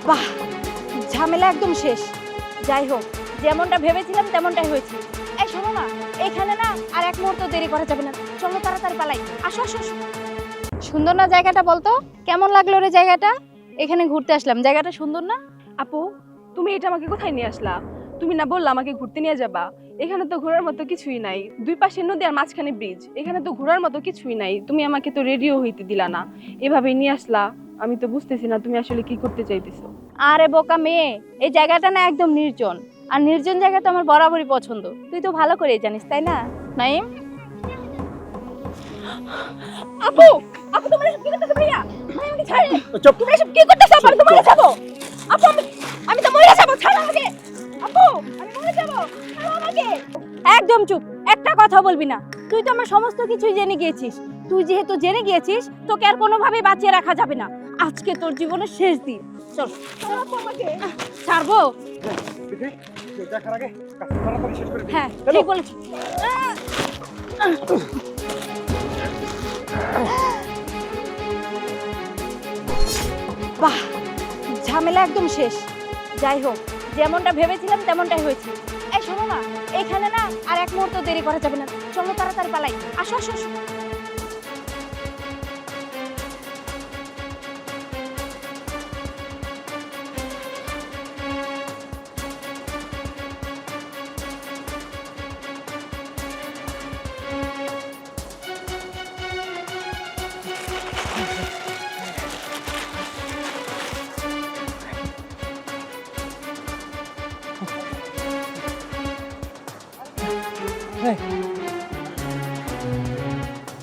বাহ, ঝামেলা একদম শেষ। যাই হোক, যেমনটা ভেবেছিলাম তেমনটাই হয়েছে। এই শোনো না, এখানে না আর এক মুহূর্ত দেরি করা যাবে না, চলো তাড়াতাড়ি পালাই। আসো আসো আসো। সুন্দর না জায়গাটা? বলতো কেমন লাগলো রে জায়গাটা? এখানে ঘুরতে আসলাম, জায়গাটা সুন্দর না? আপু, তুমি এটা আমাকে কোথায় নিয়ে আসলা? তুমি না বললা আমাকে ঘুরতে নিয়ে যাবা? এখানে তো ঘোরার মতো কিছুই নাই। দুই পাশে নদী আর মাঝখানে ব্রিজ, এখানে তো ঘোরার মতো কিছুই নাই। তুমি আমাকে তো রেডিও হইতে দিলা না, এভাবেই নিয়ে আসলা। আমি তো বুঝতেছি না তুমি আসলে কি করতে চাইতেছো। আরে বোকা মেয়ে, এই জায়গাটা না একদম নির্জন, আর নির্জন জায়গা তো আমার বরাবরই পছন্দ। তুই তো ভালো করেই জানিস, তাই না নাইম? আপু, আপু তোমরা এসব কি করতেছো? ভাইয়া ভাই আমাকে ছাড়। চুপ। তুমি এসব কি করতেছো? আপু আমি তো মরে যাবো। আপু আমি তো মরে যাবো, ছাড়ো আমাকে। আপু আমি মরে যাবো, ছাড়ো আমাকে। একদম চুপ, একটা কথা বলবি না। তুই তো আমার সমস্ত কিছুই জেনে গিয়েছিস। তুই যেহেতু জেনে গিয়েছিস, তোকে আর কোনোভাবেই বাঁচিয়ে রাখা যাবে না। আজকে তোর জীবনের শেষ দিন। চল। ছাড়ো আপু আমাকে। ছাড়বো? দেখার আগে কাজটা তাড়াতাড়ি শেষ করে দিই। হ্যাঁ ঠিক বলেছিস। বাহ, ঝামেলা একদম শেষ। যাই হোক, যেমনটা ভেবেছিলাম তেমনটাই হয়েছে। এই শোনো না, এখানে না আর এক মুহূর্ত দেরি করা যাবে না, চলো তাড়াতাড়ি পালাই। আসো আসো আসো।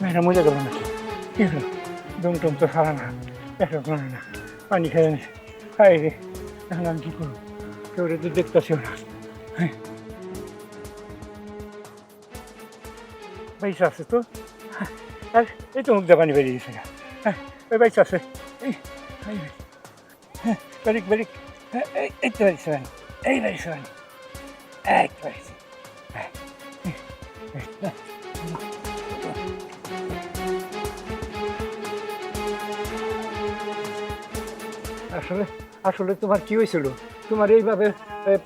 মেয়েরা মজা গেল নাকি? কি হলো? দম টম তো সারা না, একটা করে না, পানি খেয়ে নি। খাই রে, এখন আমি কি করবো? কেউ তো দেখতেছিও না। পয়সা আছে তো, আর এই তো মুখ দিয়ে পানি বেরিয়ে গেছে। ওই পয়সা আছে, বেরিক বেরিক, এই তো বেরিয়েছে পানি, এই বেরিয়েছে পানি, এই তো বেরিয়েছে। আসলে আসলে তোমার কি হয়েছিল? তোমার এইভাবে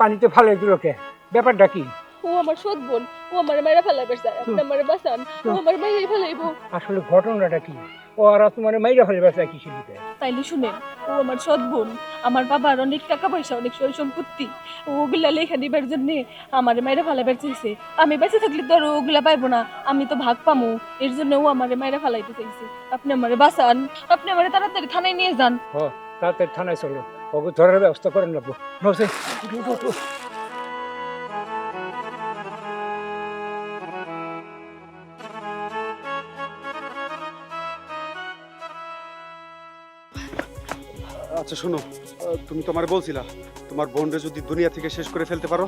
পানিতে ফালাই দিল কে? ব্যাপারটা কি? ও আমার সৎ বোন, ও আমার মায়েরা ফেলাইবে চায়, আপনি আমার বাঁচান। ও আমার মায়েরাই ফেলাইবো। আসলে ঘটনাটা কি? ও আর তোমার মাইরা ফেলবে চাই কি শিলিতে? তাইলে শুনেন, ও আমার সৎ বোন। আমার বাবার অনেক টাকা পয়সা, অনেক সয় সম্পত্তি। ওগুলা লেখা দিবার জন্য আমার মায়েরা ফেলাইবার চাইছে। আমি বেঁচে থাকলে তো আর ওগুলা পাইবো না, আমি তো ভাগ পামু। এর জন্য ও আমার মায়েরা ফেলাইতে চাইছে। আপনি আমারে বাঁচান, আপনি আমারে তাড়াতাড়ি থানায় নিয়ে যান। তাড়াতাড়ি থানায় চলো, ওকে ধরার ব্যবস্থা করেন লাগবো। নসে আচ্ছা শোনো, তুমি তো আমার বলছিলা তোমার বোনরে যদি দুনিয়া থেকে শেষ করে ফেলতে পারো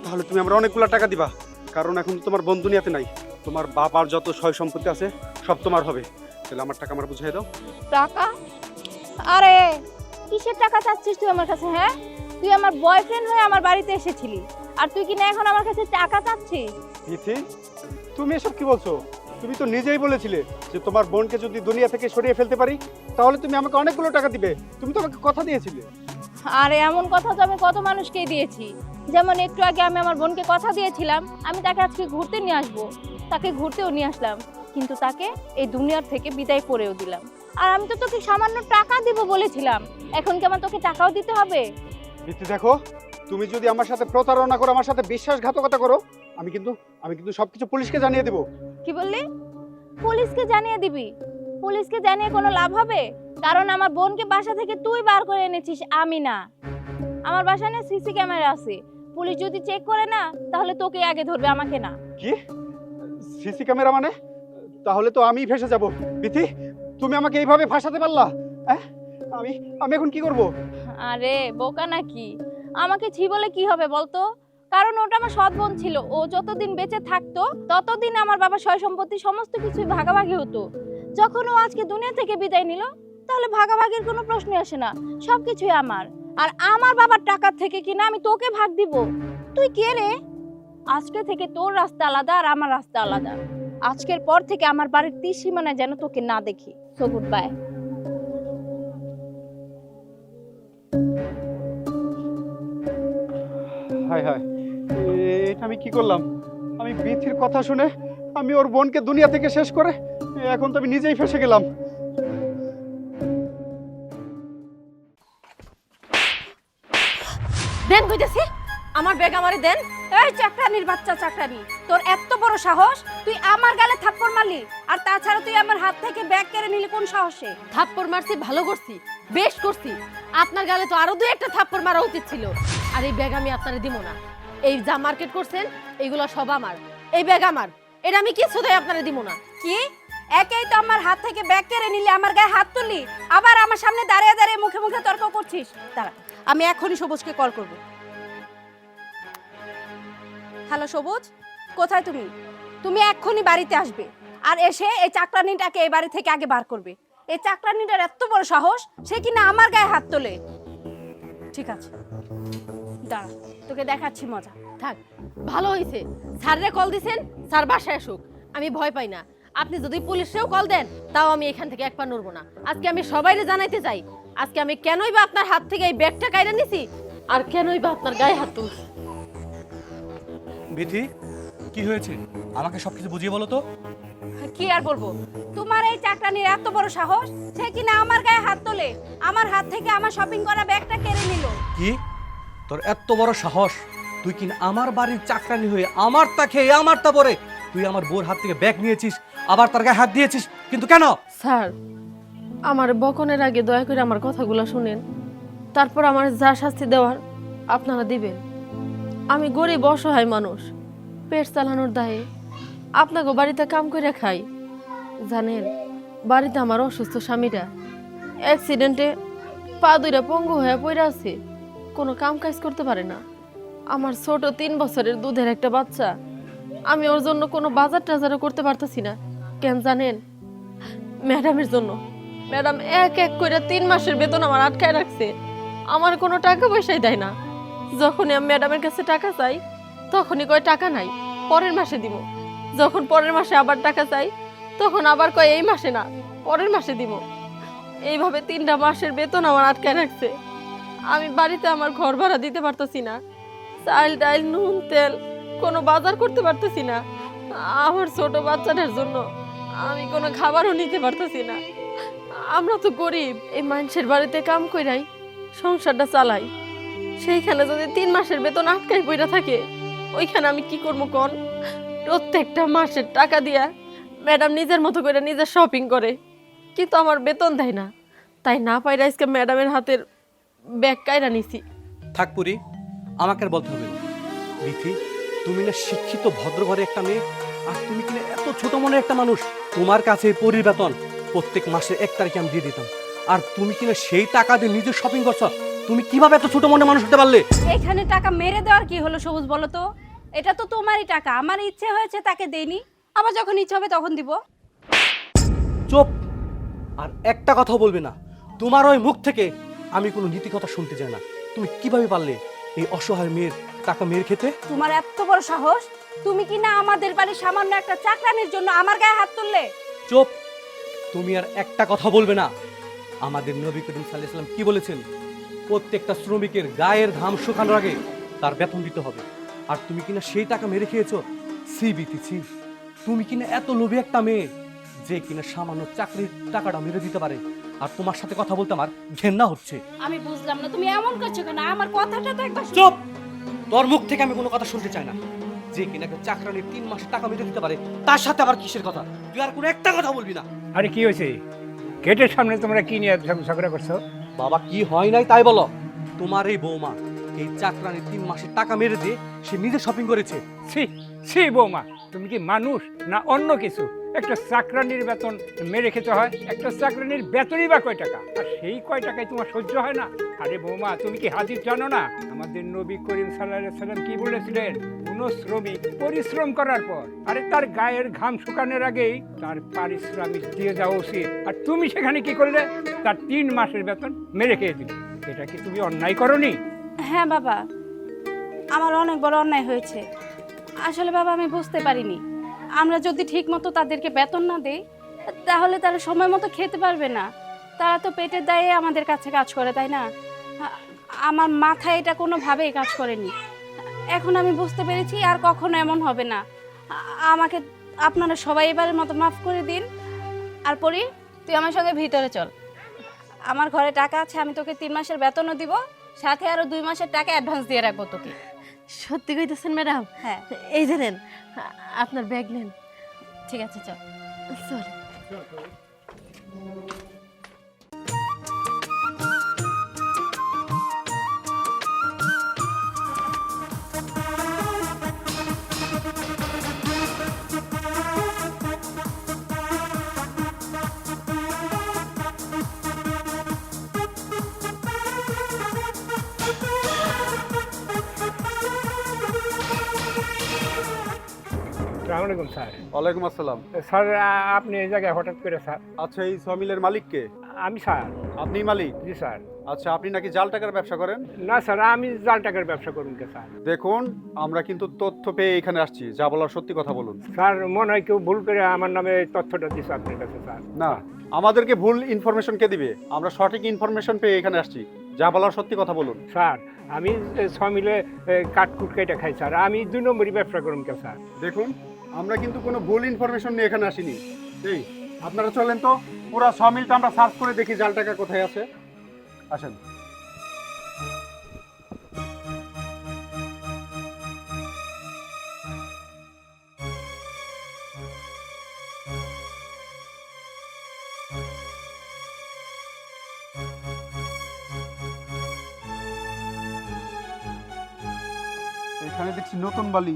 তাহলে তুমি আমরা অনেকগুলো টাকা দিবা। কারণ এখন তো তোমার বোন দুনিয়াতে নাই, তোমার বাবার যত সয় সম্পত্তি আছে সব তোমার হবে। তাহলে আমার টাকা আমার বুঝাই দাও। টাকা? আরে কিসের টাকা চাচ্ছিস তুই আমার কাছে? হ্যাঁ, তুই আমার বয়ফ্রেন্ড হয়ে আমার বাড়িতে এসেছিলি, আর তুই কি না এখন আমার কাছে টাকা চাচ্ছিস? তিথি, তুমি এসব কি বলছো? তুমি তো নিজেই বলেছিলে যে তোমার বোনকে যদি দুনিয়া থেকে সরিয়ে ফেলতে পারি তাহলে তুমি আমাকে অনেকগুলো টাকা দিবে। তুমি তো আমাকে কথা দিয়েছিলে। আরে এমন কথা তো আমি কত মানুষকেই দিয়েছি। যেমন একটু আগে আমি আমার বোনকে কথা দিয়েছিলাম আমি তাকে আজকে ঘুরতে নিয়ে আসবো, তাকে ঘুরতেও নিয়ে আসলাম, কিন্তু তাকে এই দুনিয়ার থেকে বিদায় করেও দিলাম। আর আমি তো তোকে সামান্য টাকা দিব বলেছিলাম, এখন কি আমার তোকে টাকাও দিতে হবে? তিথি দেখো, তুমি যদি আমার সাথে প্রতারণা করো, আমার সাথে বিশ্বাসঘাতকতা করো, আমি কিন্তু সবকিছু পুলিশকে জানিয়ে দেবো। কি বললি? পুলিশকে জানিয়ে দিবি? পুলিশকে জানিয়ে কোনো লাভ হবে? কারণ আমার বোনকে বাসা থেকে তুই বার করে এনেছিস, আমি না। আমার বাসায় না সিসি ক্যামেরা আছে, পুলিশ যদি চেক করে না তাহলে তোকে আগে ধরবে, আমাকে না। কি সিসি ক্যামেরা মানে? তাহলে তো আমি ফেঁসে যাব। বিথি, তুমি আমাকে এইভাবে ফাঁসাতে পারলা? আমি আমি এখন কি করব? আরে বোকা নাকি? আমাকে ছি বলে কি হবে বলতো? কারণ ওটা আমার সৎ বোন ছিল, ও যতদিন বেঁচে থাকতো ততদিন আমার বাবার সয় সম্পত্তি সমস্ত কিছুই ভাগাভাগি হতো। যখন ও আজকে দুনিয়া থেকে বিদায় নিল তাহলে ভাগাভাগির কোনো প্রশ্নই আসে না, সবকিছুই আমার। আর আমার বাবার টাকা থেকে কিনা আমি তোকে ভাগ দিব? তুই কে রে? আজকে থেকে তোর রাস্তা আলাদা আর আমার রাস্তা আলাদা। আজকের পর থেকে আমার বাড়ির ত্রিসীমানায় যেন তোকে না দেখি। So goodbye. হায় হায়, এটা আমি কি করলাম? আমি বিথির কথা শুনে আমি ওর বোনকে দুনিয়া থেকে শেষ করে এখন তো আমি নিজেই ফেসে গেলাম। দেন কইতেছি, আমার ব্যাগ আমারে দেন। এই চাকরানির বাচ্চা চাকরানি, তোর এত বড় সাহস, তুই আমার গালে থাপ্পড় মারলি, আর তাছাড়া তুই আমার হাত থেকে ব্যাগ কেড়ে নিলি কোন সাহসে? থাপ্পড় মারছি, ভালো করছি, বেশ করছি। আপনার গালে তো আরো দুই একটা থাপ্পড় মারা উচিত ছিল। আর এই ব্যাগ আমি আপনারে দিব না। এই যা মার্কেট করছেন এগুলো সব আমার, এই ব্যাগ আমার, এটা আমি কিছুতেই আপনারে দিব না। কি? একেই তো আমার হাত থেকে ব্যাগ কেড়ে নিলি, আমার গায়ে হাত তুললি, আবার আমার সামনে দাঁড়িয়ে দাঁড়িয়ে মুখে মুখে তর্ক করছিস। দাঁড়া, আমি এখনই সবুজকে কল করব। হ্যালো সবুজ, কোথায় তুমি? তুমি এক্ষুনি বাড়িতে আসবে, আর এসে এই চাকরানিটাকে এই বাড়ি থেকে আগে বার করবে। এই চাকরানিটার এত বড় সাহস, সে কিনা আমার গায়ে হাত তোলে। ঠিক আছে, দাঁড়া, তোকে দেখাচ্ছি মজা। থাক, ভালো হয়েছে স্যাররে কল দিছেন, স্যার বাসায় আসুক, আমি ভয় পাই না। আপনি যদি পুলিশেও কল দেন তাও আমি এখান থেকে এক পা নড়বো না। আজকে আমি সবাইরে জানাইতে চাই, আজকে আমি কেনই বা আপনার হাত থেকে এই ব্যাগটা কাইরা নিছি, আর কেনই বা আপনার গায়ে হাত তুলছি। বিথি, কি হয়েছে আমাকে সবকিছু বুঝিয়ে বলো তো। কি আর বলবো, তোমার এই চাকরানির এত বড় সাহস, সে কিনা আমার গায়ে হাত তোলে, আমার হাত থেকে আমার শপিং করা ব্যাগটা কেড়ে নিল। কি তোর এত বড় সাহস? তুই কিনা আমার বাড়ির চাকরানি হয়ে আমার তা খেয়ে আমার তা পরে তুই আমার বোর হাত থেকে ব্যাগ নিয়েছিস, আবার তার গায়ে হাত দিয়েছিস, কিন্তু কেন? স্যার, আমার বকনের আগে দয়া করে আমার কথাগুলো শুনেন, তারপর আমার যা শাস্তি দেওয়ার আপনারা দিবেন। আমি গরিব অসহায় মানুষ, পেট চালানোর দায়ে আপনাকে বাড়িতে কাম করে খাই। জানেন, বাড়িতে আমার অসুস্থ স্বামীরা অ্যাক্সিডেন্টে পা দুইটা পঙ্গু হয়ে পড়ে আছে, কোনো কাম কাজ করতে পারে না। আমার ছোট 3 বছরের দুধের একটা বাচ্চা, আমি ওর জন্য কোনো বাজার টাজারও করতে পারতেছি না। কেন জানেন? ম্যাডামের জন্য। ম্যাডাম এক এক করে 3 মাসের বেতন আমার আটকায় রাখছে, আমার কোনো টাকা পয়সাই দেয় না। যখনই আমি ম্যাডামের কাছে টাকা চাই তখনই কয় টাকা নাই, পরের মাসে দিব। যখন পরের মাসে আবার টাকা চাই তখন আবার কয় এই মাসে না, পরের মাসে দিব। এইভাবে 3টা মাসের বেতন আমার আটকায় রাখছে। আমি বাড়িতে আমার ঘর ভাড়া দিতে পারতেছি না, চাল ডাল নুন তেল কোনো বাজার করতে পারতেছি না। আমার ছোট বাচ্চাটার জন্য আমি কোনো খাবারও নিতে পারতেছি না। আমরা তো গরিব, এই মানুষের বাড়িতে কাম কইরাই সংসারটা চালাই। সেইখানে যদি 3 মাসের বেতন আটকাই পড়া থাকে, ওইখানে আমি কি করবো কোন? প্রত্যেকটা মাসের টাকা দিয়া ম্যাডাম নিজের মতো করে নিজের শপিং করে, কিন্তু আমার বেতন দেয় না। তাই না পাইরা আজকে ম্যাডামের হাতের ব্যাগ কাইরা নিছি। থাক পুরি, আমাকে আর বলতে হবে না। বিথি, তুমি না শিক্ষিত ভদ্র ঘরে একটা মেয়ে, আর তুমি কিনা এত ছোট মনের একটা মানুষ। তোমার কাছে পরির বেতন প্রত্যেক মাসের 1 তারিখে আমি দিয়ে দিতাম, আর তুমি কিনা সেই টাকা দিয়ে নিজে শপিং করছো। তুমি কিভাবে এত ছোট মনের মানুষ হতে পারলে? এখানে টাকা মেরে দেওয়ার কি হলো সবুজ, বলো তো? এটা তো তোমারই টাকা, আমার ইচ্ছে হয়েছে তাকে দেইনি, আবার যখন ইচ্ছে হবে তখন দিব। চুপ! আর একটা কথা বলবে না। তোমার ওই মুখ থেকে আমি কোনো নীতি কথা শুনতে চাই না। তুমি কিভাবে পারলে এই অসহায় মেয়ের টাকা মেরে খেতে? তোমার এত বড় সাহস, তুমি কি না আমাদের বাড়ির সামান্য একটা চাকরানির জন্য আমার গায়ে হাত তুললে? চুপ! তুমি আর একটা কথা বলবে না। আমাদের নবী করিম সাল্লাল্লাহু আলাইহি ওয়াসাল্লাম কি বলেছেন? প্রত্যেকটা শ্রমিকের গায়ের ঘাম শুকানোর আগে তার বেতন দিতে হবে। আর তুমি কিনা সেই টাকা মেরে খেয়েছো। সি বিতি সি! তুমি কিনা এত লোভী একটা মেয়ে যে কিনা সামান্য চাকরির টাকাটা মেরে দিতে পারে। আর তোমার সাথে কথা বলতে আমার ঘেন্না হচ্ছে। আমি বুঝলাম না তুমি এমন করছো কেন, আমার কথাটা তো একবার শোনো। চুপ! তোর মুখ থেকে আমি কোনো কথা শুনতে চাই না। যে কিনা একটা চাকরানির 3 মাসে টাকা মেরে দিতে পারে, তার সাথে আবার কিসের কথা? তুই আর কোনো একটা কথা বলবি না। আরে কি হয়েছে? গেটের সামনে তোমরা কি নিয়ে ঝগড়া করছো? বাবা, কি হয় নাই তাই বলো। তোমার এই বৌমা এই চাকরানি 3 মাসের টাকা মেরে দিয়ে সে নিজে শপিং করেছে। ছি ছি বৌমা, তুমি কি মানুষ না অন্য কিছু? একটা চাকরানির বেতন মেরে খেতে হয়? একটা চাকরানির বেতনই বা কয় টাকা, আর সেই কয় টাকায় তোমার সহ্য হয় না? আরে বৌমা, তুমি কি হাদিস জানো না? আমাদের নবী করিম সাল্লাল্লাহু আলাইহি সাল্লাম কি বলেছিলেন? কোন শ্রমিক পরিশ্রম করার পর আরে তার গায়ের ঘাম শুকানোর আগেই তার পারিশ্রমিক দিয়ে যাওয়া উচিত। আর তুমি সেখানে কি করলে? তার 3 মাসের বেতন মেরে খেয়ে দিলে। এটা কি তুমি অন্যায় করনি? হ্যাঁ বাবা, আমার অনেক বড় অন্যায় হয়েছে। আসলে বাবা আমি বুঝতে পারিনি, আমরা যদি ঠিক মতো তাদেরকে বেতন না দেই তাহলে তারা সময় মতো খেতে পারবে না। তারা তো পেটের দায়ে আমাদের কাছে কাজ করে, তাই না? আমার মাথায় এটা কোনোভাবেই কাজ করেনি। এখন আমি বুঝতে পেরেছি আর কখনো এমন হবে না। আমাকে আপনারা সবাই এবারের মতো মাফ করে দিন। আর পরি, তুই আমার সঙ্গে ভিতরে চল। আমার ঘরে টাকা আছে, আমি তোকে 3 মাসের বেতনও দিব, সাথে আরো 2 মাসের টাকা অ্যাডভান্স দিয়ে রাখবো তোকে। সত্যি কইতেছেন ম্যাডাম? হ্যাঁ, এই যে নেন, আপনার ব্যাগ নেন। ঠিক আছে, চল। চল। আসসালামু আলাইকুম স্যার। ওয়ালাইকুম আসসালাম। স্যার আপনি এই জায়গায় হঠাৎ করে স্যার? আচ্ছা, এই সমিলের মালিক কে? আমি স্যার। আপনি মালিক? জি স্যার। আচ্ছা, আপনি নাকি জাল টাকার ব্যবসা করেন? না স্যার, আমি জাল টাকার ব্যবসা করুন কে স্যার? দেখুন, আমরা কিন্তু তথ্য পেয়ে এখানে আসছি, যা বলার সত্যি কথা বলুন। স্যার মনে হয় কেউ ভুল করে আমার নামে এই তথ্যটা দিচ্ছে আপনার কাছে স্যার। না, আমাদেরকে ভুল ইনফরমেশন কে দিবে? আমরা সঠিক ইনফরমেশন পেয়ে এখানে আসছি, যা বলার সত্যি কথা বলুন। স্যার আমি 6 মিলে কাঠকুট কেটে খাই স্যার, আমি 2 নম্বরই ব্যবসা করুন কে স্যার? দেখুন, আমরা কিন্তু কোনো ভুল ইনফরমেশন নিয়ে এখানে আসিনি। এই আপনারা চলেন তো, পুরো সমিলটা আমরা সার্চ করে দেখি জাল টাকা কোথায় আছে। আসেন। এখানে দেখছি নতুন বালি,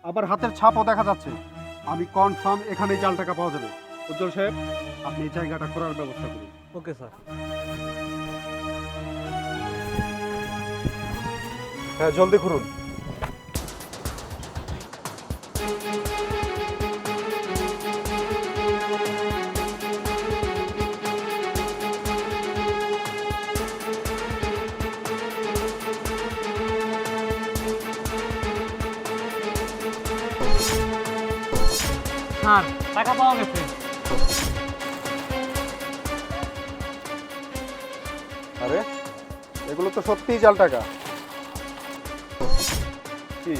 আবার হাতের ছাপও দেখা যাচ্ছে। আমি কনফার্ম এখানে জাল টাকা পাওয়া যাবে। উজ্জ্বল সাহেব, আপনি এই জায়গাটা করার ব্যবস্থা করুন। Okay sir. হ্যাঁ, জলদি করুন। স্যার টাকা পাওয়া গেছে। আরে, এগুলো তো সত্যিই জাল টাকা। কি,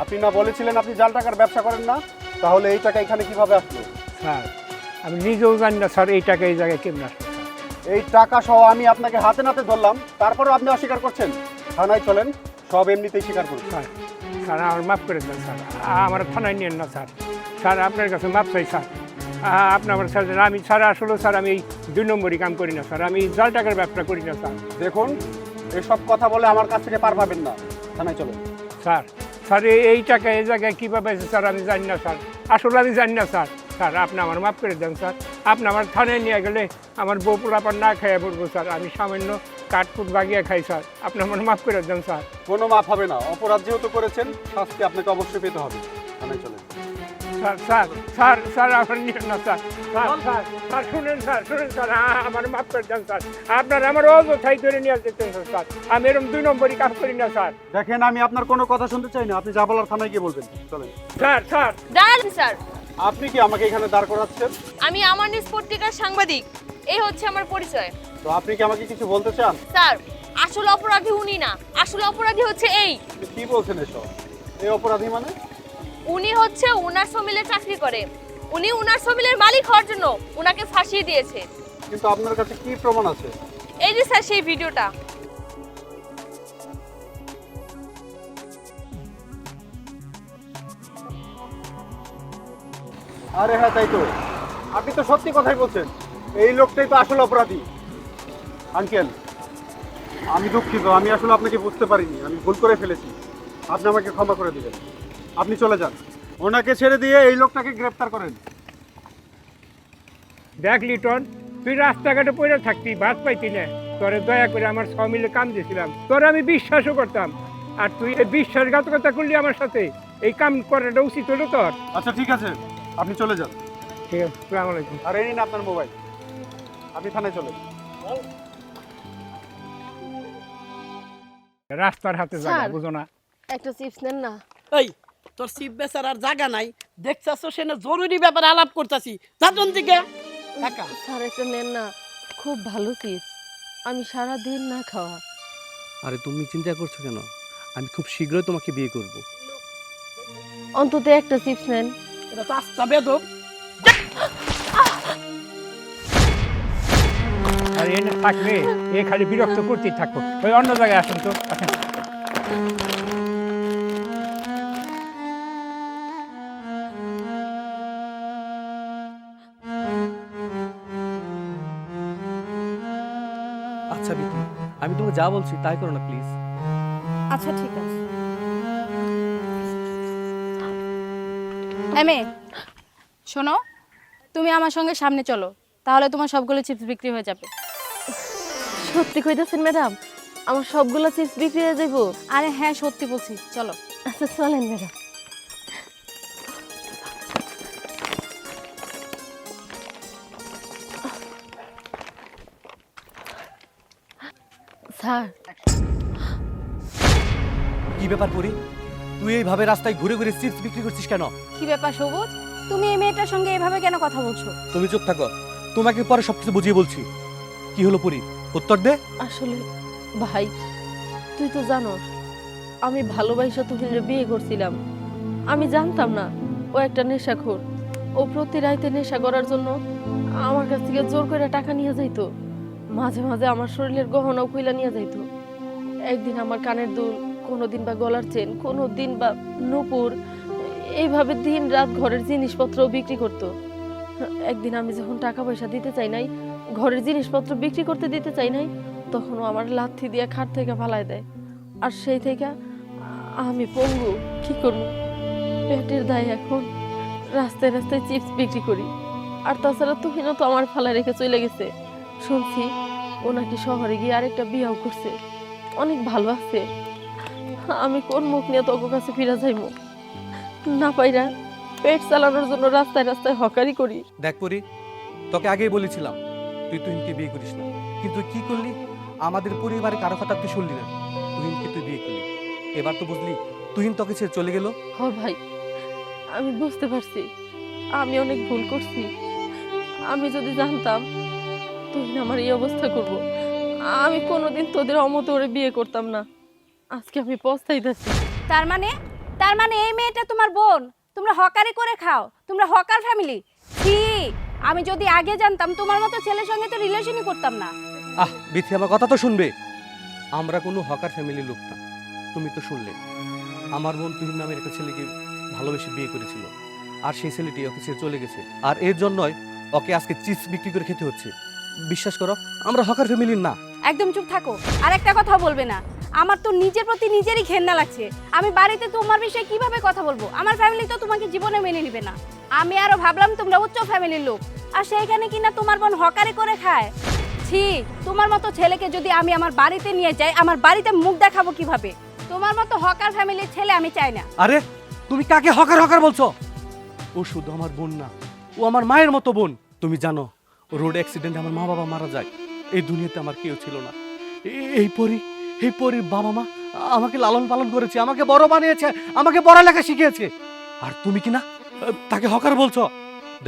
আপনি না বলেছিলেন আপনি জাল টাকার ব্যবসা করেন না? তাহলে এই টাকা এখানে কিভাবে আসলো? স্যার আমি নিজেও জানি না স্যার এই টাকা এই জায়গায় কেমন আসলো। এই টাকা সহ আমি আপনাকে হাতে নাতে ধরলাম, তারপরেও আপনি অস্বীকার করছেন। থানায় চলেন, সব এমনিতেই স্বীকার করুন। স্যার স্যার আমার মাফ করে দেন স্যার, আমার থানায় নিয়েন না স্যার। স্যার আপনার কাছে মাফ চাই স্যার। আপনি আমার স্যার, আমি স্যার আসলে স্যার আমি এই 2 নম্বরই কাম করি না স্যার, আমি জাল টাকার ব্যবসা করি না স্যার। দেখুন, এসব কথা বলে আমার কাছ থেকে পার পাবেন না। থানায় চলেন। স্যার স্যার এই টাকা এই জায়গায় কীভাবে আছে স্যার আমি জানি না স্যার, আসলে আমি জানি না স্যার। স্যার আপনি আমার মাফ করে দেন স্যার, আপনি আমার থানায় নিয়ে গেলে আমার বউ পোলাপান না খাইয়া পড়বো স্যার, আমি সামান্য কাঠকুট বাগিয়ে খাই স্যার, আপনি আমার মাফ করে দেন স্যার। কোনো মাফ হবে না, অপরাধ যেহেতু করেছেন শাস্তি আপনাকে অবশ্যই পেতে হবে। থানায় চলেন। স্যার স্যার স্যার স্যার আমার নিয়েন না স্যার, স্যার স্যার স্যার শুনেন স্যার, শুনেন স্যার, আমার মাফ করে দেন স্যার, আপনার আমার অযথাই ধরে নিয়ে যেতেন স্যার, আমি এরকম 2 নম্বরই কাজ করি না স্যার। দেখেন, আমি আপনার কোনো কথা শুনতে চাই না, আপনি যা বলার থানায় গিয়ে বলবেন। চলেন। স্যার স্যার দাঁড়ান স্যার, আপনি কি আমাকে এখানে দাঁড় করাচ্ছেন? আমি আমার নিউজ পত্রিকার সাংবাদিক, এই হচ্ছে আমার পরিচয়। তো আপনি কি আমাকে কিছু বলতে চান? স্যার আসল অপরাধী উনি না, আসল অপরাধী হচ্ছে এই। আপনি কি বলছেন এসব? এই অপরাধী মানে? উনি হচ্ছে উনার সমিলে চাকরি করে, উনি উনার সমিলের মালিক হওয়ার জন্য উনাকে ফাঁসিয়ে দিয়েছে। কিন্তু আপনার কাছে কি প্রমাণ আছে? এই যে স্যার সেই ভিডিওটা। আরে হ্যাঁ, তাই তো, আপনি তো সত্যি কথাই বলছেন, এই লোকটাই তো আসল অপরাধী। আঙ্কেল, আমি দুঃখিত, আমি আসলে আপনাকে বুঝতে পারিনি, আমি ভুল করে ফেলেছি, আপনি আমাকে ক্ষমা করে দিবেন। আপনি চলে যান, ওনাকে ছেড়ে দিয়ে এই লোকটাকে গ্রেফতার করেন। দেখ লিটন, তুই রাস্তাঘাটে পড়ে থাকতি, ভাত পাইতি না, তোরে দয়া করে আমার 6 মিলে কাম দিয়েছিলাম, তোরে আমি বিশ্বাসও করতাম, আর তুই এই বিশ্বাসঘাতকতা করলি আমার সাথে, এই কাম করাটা উচিত হলো তোর? আচ্ছা ঠিক আছে, আপনি চলে যান। ঠিক আছে, আসসালামু আলাইকুম। আর এই নিন আপনার মোবাইল, আপনি থানায় চলেন। রাস্তার হাতে জায়গা স্যার। বুঝো না? একটা চিপস নেন না। এই তোর সিপ বেচার আর জায়গা নাই, দেখছাস সে না জরুরি ব্যাপারে আলাপ করতেছি যাজন দিকে একা স্যার একটা নেন না, খুব ভালো চিপস, আমি সারা দিন না খাওয়া। আরে তুমি চিন্তা করছো কেন? আমি খুব শীঘ্রই তোমাকে বিয়ে করব। অন্তত একটা চিপস নেন। এটা তো আস্তা বেদব। আর এনে থাকলে এ খালি বিরক্ত করতেই থাকবো। ওই অন্য জায়গায় আসুন তো, আসেন। আচ্ছা বিথি, আমি তোমাকে যা বলছি তাই করো না প্লিজ। আচ্ছা ঠিক আছে। এমএ শোনো, তুমি আমার সঙ্গে সামনে চলো, তাহলে তোমার সবগুলো চিপস বিক্রি হয়ে যাবে। সত্যি কইতাছেন ম্যাডাম? আমার সবগুলো চিপস বিক্রি হয়ে যাইব? আরে হ্যাঁ সত্যি বলছি, চলো। আচ্ছা চলেন ম্যাডাম। স্যার, কি ব্যাপার পরি, তুই এইভাবে রাস্তায় ঘুরে ঘুরে চিপস বিক্রি করছিস কেন? কি ব্যাপার সবুজ, তুমি এই মেয়েটার সঙ্গে এভাবে কেন কথা বলছো? তুমি চুপ থাকো, তোমাকে পরে সবকিছু বুঝিয়ে বলছি। কি হলো পরি, উত্তর দে। আসলে ভাই, তুই তো জানোস আমি ভালোবাসা তুহিনরে বিয়ে করছিলাম। আমি জানতাম না ও একটা নেশাখোর। ও প্রতি রাইতে নেশা করার জন্য আমার কাছ থেকে জোর করে টাকা নিয়ে যাইতো। মাঝে মাঝে আমার শরীরের গহনাও খুইলা নিয়ে যাইতো। একদিন আমার কানের দুল, কোনোদিন বা গলার চেন, কোনোদিন বা নূপুর, এইভাবে দিন রাত ঘরের জিনিসপত্র বিক্রি করতো। একদিন আমি যখন টাকা পয়সা দিতে চাই নাই, ঘরের জিনিসপত্র বিক্রি করতে দিতে চাই নাই, তখন ও আমার লাথি দিয়ে খাট থেকে ফালায় দেয়। আর সেই থেকে আমি পঙ্গু, কি করবো, পেটের দায় এখন রাস্তায় রাস্তায় চিপস বিক্রি করি। আর তাছাড়া তুহিনও তো আমার ফালায় রেখে চলে গেছে। শুনছি ও নাকি শহরে গিয়ে আরেকটা বিয়েও করছে, অনেক ভালো আছে। আমি কোন মুখ নিয়ে তোর কাছে ফিরে যাইবো? না পাইরা পেট চালানোর জন্য রাস্তায় রাস্তায় হকারি করি। দেখ পরি, তোকে আগেই বলেছিলাম তুই তুহিনকে বিয়ে করিস না, কিন্তু কি করলি? আমাদের পরিবারে কারো কথা তুই শুনলি না, তুহিনকে তুই বিয়ে করলি। এবার তো বুঝলি তুহিন তোকে ছেড়ে চলে গেল। হ ভাই, আমি বুঝতে পারছি আমি অনেক ভুল করছি। আমি যদি জানতাম তুহিন আমার এই অবস্থা করব, আমি কোনোদিন তোদের অমত করে বিয়ে করতাম না। আজকে আমি পস্তাইতেছি। তার মানে এই মেয়েটা তোমার বোন? তোমরা হকারি করে খাও, তোমরা হকার ফ্যামিলি। ছি, আমি যদি আগে জানতাম তোমার মতো ছেলের সঙ্গে তো রিলেশনই করতাম না। আহ বিথি, আমার কথা তো শুনবে। আমরা কোনো হকার ফ্যামিলির লোক না। তুমি তো শুনলে আমার বোন তুহিন নামের একটা ছেলেকে ভালোবেসে বিয়ে করেছিল, আর সেই ছেলেটি ওকে ছেড়ে চলে গেছে। আর এর জন্যই ওকে আজকে চিপস বিক্রি করে খেতে হচ্ছে। বিশ্বাস করো, আমরা হকার ফ্যামিলির না। একদম চুপ থাকো, আর একটা কথা বলবে না। আমার তো নিজের প্রতি নিজেরই ঘেন্না লাগছে। আমি বাড়িতে তোমার বিষয়ে কিভাবে কথা বলবো? আমার ফ্যামিলি তো তোমাকে জীবনে মেনে নিবে না। আমি আরো ভাবলাম তোমরা উচ্চ ফ্যামিলির লোক, আর সেইখানে কিনা তোমার বোন হকারি করে খায়। ছি, তোমার মতো ছেলেকে যদি আমি আমার বাড়িতে নিয়ে যাই, আমার বাড়িতে মুখ দেখাবো কিভাবে? তোমার মতো হকার ফ্যামিলির ছেলে আমি চাই না। আরে তুমি কাকে হকার হকার বলছো? ও শুধু আমার বোন না, ও আমার মায়ের মতো বোন। তুমি জানো রোড অ্যাক্সিডেন্টে আমার মা বাবা মারা যায়। এই দুনিয়াতে আমার কেউ ছিল না। এই পরির বাবা মা আমাকে লালন পালন করেছে, আমাকে বড় বানিয়েছে, আমাকে পড়ালেখা শিখিয়েছে। আর তুমি কি না তাকে হকার বলছো?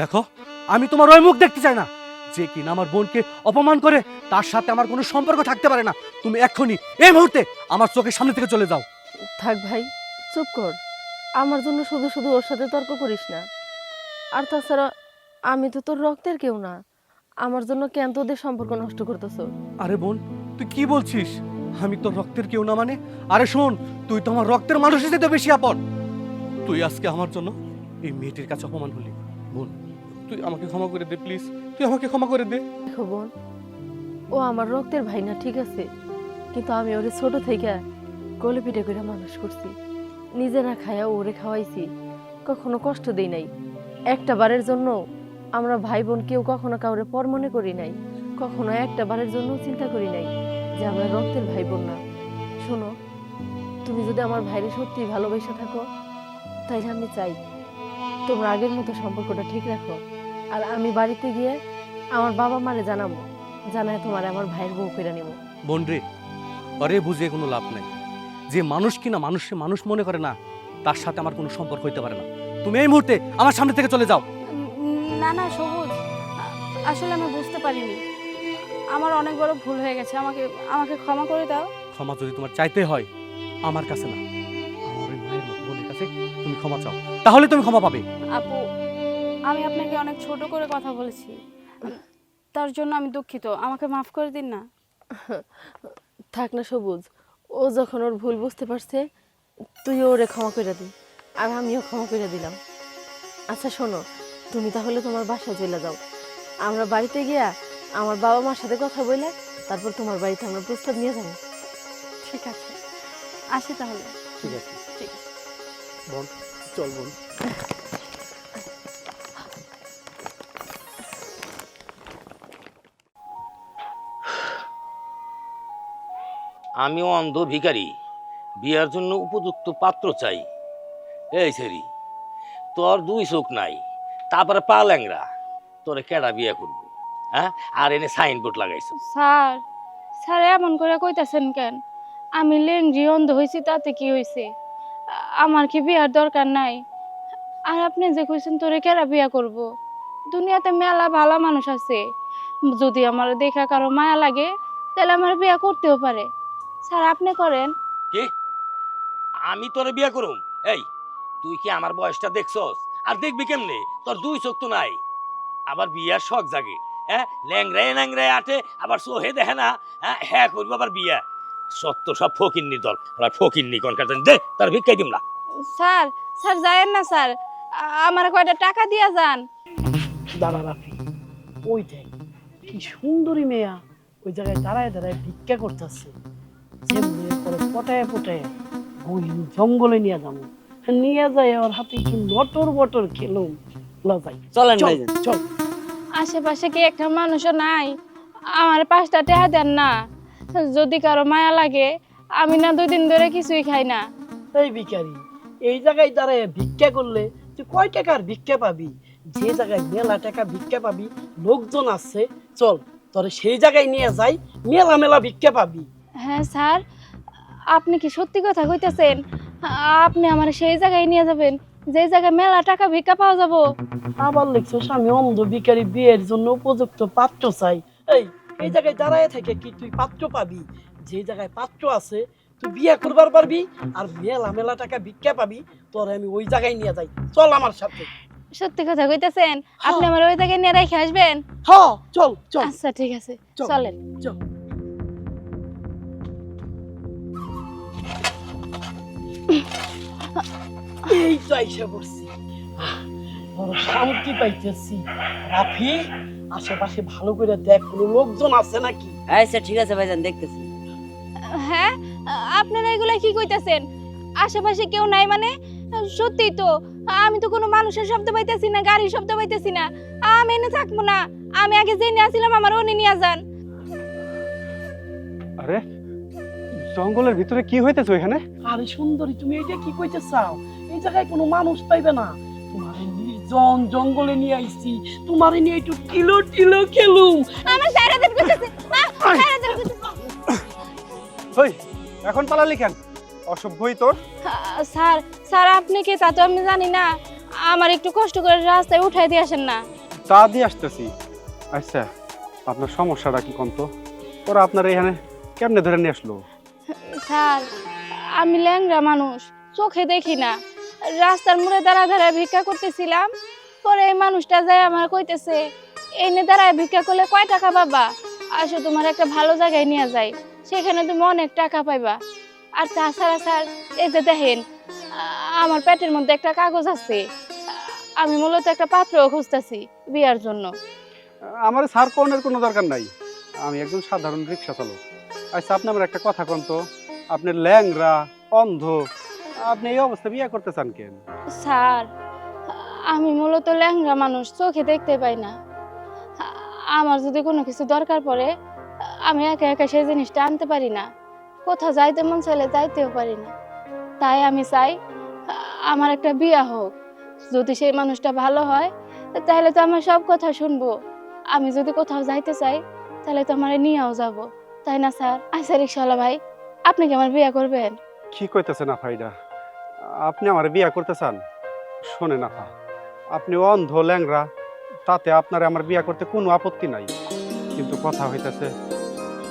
দেখো, আমি তোমার ওই মুখ দেখতে চাই না যে কিনা আমার বোনকে অপমান করে। তার সাথে আমার কোনো সম্পর্ক থাকতে পারে না। তুমি এক্ষুনি এই মুহূর্তে আমার চোখের সামনে থেকে চলে যাও। থাক ভাই, চুপ কর। আমার জন্য শুধু শুধু ওর সাথে তর্ক করিস না। আর তাছাড়া আমি তো তোর রক্তের কেউ না, আমার জন্য কেন তোদের সম্পর্ক নষ্ট করতেছ? আরে বোন, তুই কি বলছিস? আমি তো রক্তের কেউ না মানে? আরে শোন, তুই তো আমার রক্তের মানুষের সাথে বেশি আপন। তুই আজকে আমার জন্য এই মেয়েটির কাছে অপমান হলি। বোন, তুই আমাকে ক্ষমা করে দে প্লিজ, তুই আমাকে ক্ষমা করে দে। দেখো বোন, ও আমার রক্তের ভাই না, ঠিক আছে, কিন্তু আমি ওরে ছোট থেকে কোলে পিঠে করে মানুষ করছি। নিজে না খায়া ওরে খাওয়াইছি, কখনো কষ্ট দেই নাই। একটা বারের জন্য আমরা ভাই বোন কেউ কখনো কাউরে পর মনে করি নাই, কখনো একটা বারের জন্য চিন্তা করি নাই যে আমরা রক্তের ভাই বোন না। শোনো, তুমি যদি আমার ভাইরে সত্যি ভালোবেসে থাকো, তাইলে আমি চাই তোমরা আগের মতো সম্পর্কটা ঠিক রাখো। আর আমি বাড়িতে গিয়ে আমার বাবা মারে জানাবো, জানায় তোমার আমার ভাইয়ের বউ ফিরে নিব। বোন রে, আরে বুঝে কোনো লাভ নাই। যে মানুষ কিনা মানুষকে মানুষ মনে করে না, তার সাথে আমার কোনো সম্পর্ক হইতে পারে না। তুমি এই মুহূর্তে আমার সামনে থেকে চলে যাও। না না সবুজ, আসলে আমি বুঝতে পারিনি, আমার অনেক বড় ভুল হয়ে গেছে, আমাকে আমাকে ক্ষমা করে দাও। ক্ষমা যদি তোমার চাইতে হয় আমার কাছে না, আমার ওই মায়ের মতো বোনের কাছে তুমি ক্ষমা চাও, তাহলে তুমি ক্ষমা পাবে। আপু, আমি আপনাকে অনেক ছোট করে কথা বলেছি, তার জন্য আমি দুঃখিত, আমাকে মাফ করে দিন না। থাক না সবুজ, ও যখন ওর ভুল বুঝতে পারছে তুইও ওরে ক্ষমা করে দিই, আর আমিও ক্ষমা করে দিলাম। আচ্ছা শোনো, তুমি তাহলে তোমার বাসায় চলে যাও, আমরা বাড়িতে গিয়া আমার বাবা মার সাথে কথা বলে তারপর তোমার বাড়িতে আমরা প্রস্তাব নিয়ে যাবো। ঠিক আছে, আসি তাহলে। ঠিক আছে ঠিক আছে। বোন, চল বোন। আমিও অন্ধ ভিখারি, বিয়ার জন্য উপযুক্ত পাত্র চাই। এই সেরি, তোর দুই চোখ নাই, তারপরে পা ল্যাংরা, তোরে কেডা বিয়া করবো? হ্যাঁ, আর এনে সাইনবোর্ড লাগাইছো। স্যার, স্যার এমন করে কইতাছেন কেন? আমি লেংড়ি অন্ধ হয়েছি তাতে কি হয়েছে? আমার কি বিয়ার দরকার নাই? আর আপনি যে কইছেন তোরে কেরা বিয়া করব, দুনিয়াতে মেলা ভালো মানুষ আছে, যদি আমার দেখা কারো মায়া লাগে তাহলে আমার বিয়া করতেও পারে। স্যার আপনি করেন। কি? আমি তোরে বিয়া করুম? এই, তুই কি আমার বয়সটা দেখছস? আর দেখবি কেমনে? তোর দুই চোখ তো নাই। আবার বিয়ার শখ জাগে, হ্যাঁ, ল্যাংরায় ল্যাংরায় আটে, আবার সোহে দেখে না, হ্যাঁ হ্যাঁ করবো আবার বিয়া। সত্য সব ফকিন্নি দল, ওরা ফকিন্নি কনকার দে, তার ভিক্ষাই দিম না। স্যার, স্যার যায়েন না স্যার, আমার কয়টা টাকা দিয়া যান। দাঁড়া রাফি, ওই দেখ কি সুন্দরী মেয়া ওই জায়গায় দাঁড়ায় দাঁড়ায় ভিক্ষা করতেছে। যে মেয়ে করে পটায় পটায় গহীন জঙ্গলে নিয়ে যাবো, নিয়ে যায় ওর হাতে একটু লটর বটর খেলুম। যাই, চলেন চল ভাইজান। চল। আশেপাশে কি একটা মানুষও নাই? আমার 5টা টাকা দেন না, যদি কারো মায়া লাগে। আমি না 2 দিন ধরে কিছুই খাই না। এই ভিখারি, এই জায়গায় দাঁড়ায় ভিক্ষা করলে তুই কয় টাকার ভিক্ষা পাবি? যে জায়গায় মেলা টাকা ভিক্ষা পাবি, লোকজন আছে, চল তোরে সেই জায়গায় নিয়ে যাই, মেলা মেলা ভিক্ষা পাবি। হ্যাঁ স্যার, আপনি কি সত্যি কথা কইতেছেন? আপনি আমার সেই জায়গায় নিয়ে যাবেন যে জায়গায় মেলা টাকা ভিক্ষা পাওয়া যাবো? আবার লিখছস আমি অন্ধ ভিখারি, বিয়ের জন্য উপযুক্ত পাত্র চাই। এই জায়গায় দাঁড়ায় থেকে কি তুই পাত্র পাবি? যে জায়গায় পাত্র আছে তুই বিয়ে করবার পারবি, আর মেলা মেলা টাকা ভিক্ষা পাবি। তোরে আমি ওই জায়গায় নিয়ে যাই, চল আমার সাথে। সত্যি কথা কইতেছেন? আপনি আমার ওই জায়গায় নিয়ে রেখে আসবেন? হ্যাঁ চল চল আচ্ছা ঠিক আছে, চল। চলেন। চল। এই তো আইসা পড়ছি, বড় শান্তি পাইতেছি। রাফি, আশেপাশে ভালো করে দেখ কোনো লোকজন আছে নাকি। আচ্ছা ঠিক আছে ভাইজান, দেখতেছি। হ্যাঁ, আপনারা এগুলা কি কইতাছেন? আশেপাশে কেউ নাই মানে? সত্যি তো, আমি তো কোনো মানুষের শব্দ পাইতেছি না, গাড়ির শব্দ পাইতেছি না। আমি এনে থাকবো না, আমি আগে জেনে আসছিলাম আমার ওনে নিয়ে যান। আরে জঙ্গলের ভিতরে কি হইতেছে এখানে? আরে সুন্দরী, তুমি এটা কি কইতে চাও? এই জায়গায় কোনো মানুষ পাইবে না, তোমারে নির্জন জঙ্গলে নিয়ে আইছি, তোমারে নিয়ে একটু টিলো টিলো খেলুম। আমার সাইরা দেন কইতেছে, সাইরা দেন কইতেছে। ওই এখন পালালি কেন? অসভ্যই তোর। স্যার, স্যার আপনি কি তা তো আমি জানি না, আমার একটু কষ্ট করে রাস্তায় উঠাই দিয়ে আসেন না। তা দিয়ে আসতেছি। আচ্ছা, আপনার সমস্যাটা কি কোন তো? ওরা আপনার এখানে কেমনে ধরে নিয়ে আসলো? স্যার, আমি ল্যাংড়া মানুষ, চোখে দেখি না, রাস্তার মোড়ে দাঁড়া দাঁড়ায় ভিক্ষা করতেছিলাম, পরে এই মানুষটা যায় আমার কইতেছে এনে দাঁড়ায় ভিক্ষা করলে কয় টাকা পাবা, আসো তোমার একটা ভালো জায়গায় নিয়ে যাই, সেখানে তুমি অনেক টাকা পাইবা। আর তাছাড়া স্যার, এই যে দেখেন আমার পেটের মধ্যে একটা কাগজ আছে, আমি মূলত একটা পাত্রও খুঁজতেছি বিয়ার জন্য। আমার সার কোনের কোনো দরকার নাই, আমি একজন সাধারণ রিক্সা চালক। আচ্ছা, আপনি আমার একটা কথা কোন তো, আপনি ল্যাংরা অন্ধ, আপনি এই অবস্থা বিয়ে করতে চান কেন? স্যার, আমি মূলত ল্যাংড়া মানুষ, চোখে দেখতে পাই না। আমার যদি কোনো কিছু দরকার পড়ে, আমি একা একা সেই জিনিসটা আনতে পারি না, কোথাও যাইতে মন চাইলে যাইতেও পারি না। তাই আমি চাই আমার একটা বিয়া হোক, যদি সেই মানুষটা ভালো হয় তাহলে তো আমার সব কথা শুনবো। আমি যদি কোথাও যাইতে চাই তাহলে তো আমার নিয়েও যাব, তাই না স্যার? আচ্ছা রিক্সাওয়ালা ভাই, আপনি কি আমার বিয়া করবেন? কি কইতেছেন আফাইডা? আপনি আমার বিয়ে করতে চান? শোনেন আপা, আপনি অন্ধ ল্যাংরা, তাতে আপনার আমার বিয়া করতে কোনো আপত্তি নাই, কিন্তু কথা হইতেছে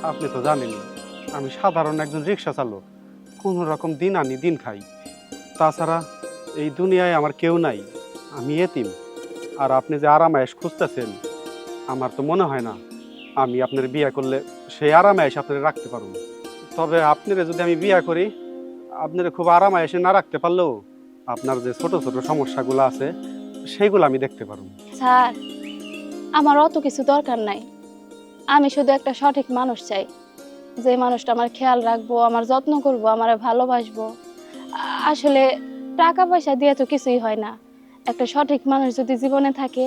আপনি তো জানেনই আমি সাধারণ একজন রিক্সা চালক, কোনো রকম দিন আনি দিন খাই। তাছাড়া এই দুনিয়ায় আমার কেউ নাই, আমি এতিম। আর আপনি যে আরামায়েশ খুঁজতেছেন, আমার তো মনে হয় না আমি আপনার বিয়ে করলে সেই আরামায়েশ আপনার রাখতে পারব। তবে আপনারে যদি আমি বিয়ে করি, আপনারা খুব আরামায়েশে না রাখতে পারলেও আপনার যে ছোট ছোট সমস্যাগুলো আছে সেইগুলো আমি দেখতে পারব। স্যার, আমার অত কিছু দরকার নাই। আমি শুধু একটা সঠিক মানুষ চাই, যে মানুষটা আমার খেয়াল রাখবো, আমার যত্ন করবো, আমার ভালোবাসবো। আসলে টাকা পয়সা দিয়ে তো কিছুই হয় না। একটা সঠিক মানুষ যদি জীবনে থাকে,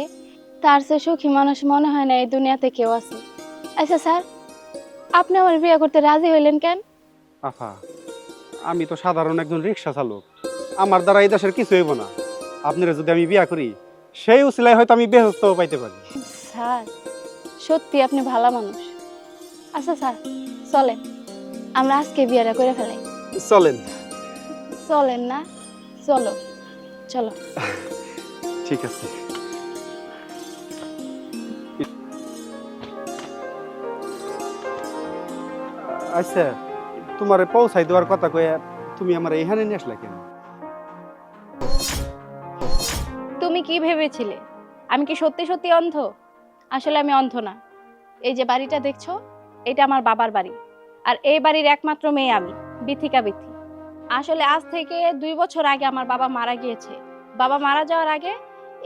তার চেয়ে সুখী মানুষ মনে হয় না এই দুনিয়াতে কেউ আছে। আচ্ছা স্যার, আপনি আমার বিয়ে করতে রাজি হইলেন কেন? আফা, আমি তো সাধারণ একজন রিক্সা চালক, আমার দ্বারা এই দেশের কিছু হইব না। আপনারা যদি আমি বিয়া করি, সেই উসিলায় হয়তো আমি বেহস্তও পাইতে পারি। স্যার, সত্যি আপনি ভালো মানুষ। আচ্ছা স্যার, চলেন আমরা আজকে বিয়েটা করে ফেলাই। চলেন। চলেন না? চলো চলো। ঠিক আছে। আচ্ছা, তোমারে পৌঁছাই দেওয়ার কথা কয়ে তুমি আমার এখানে নিয়ে আসলে কেন? তুমি কি ভেবেছিলে আমি কি সত্যি সত্যি অন্ধ? আসলে আমি অন্ধ না। এই যে বাড়িটা দেখছো, এটা আমার বাবার বাড়ি, আর এই বাড়ির একমাত্র মেয়ে আমি, বিথিকা বিথি। আসলে আজ থেকে 2 বছর আগে আমার বাবা মারা গিয়েছে। বাবা মারা যাওয়ার আগে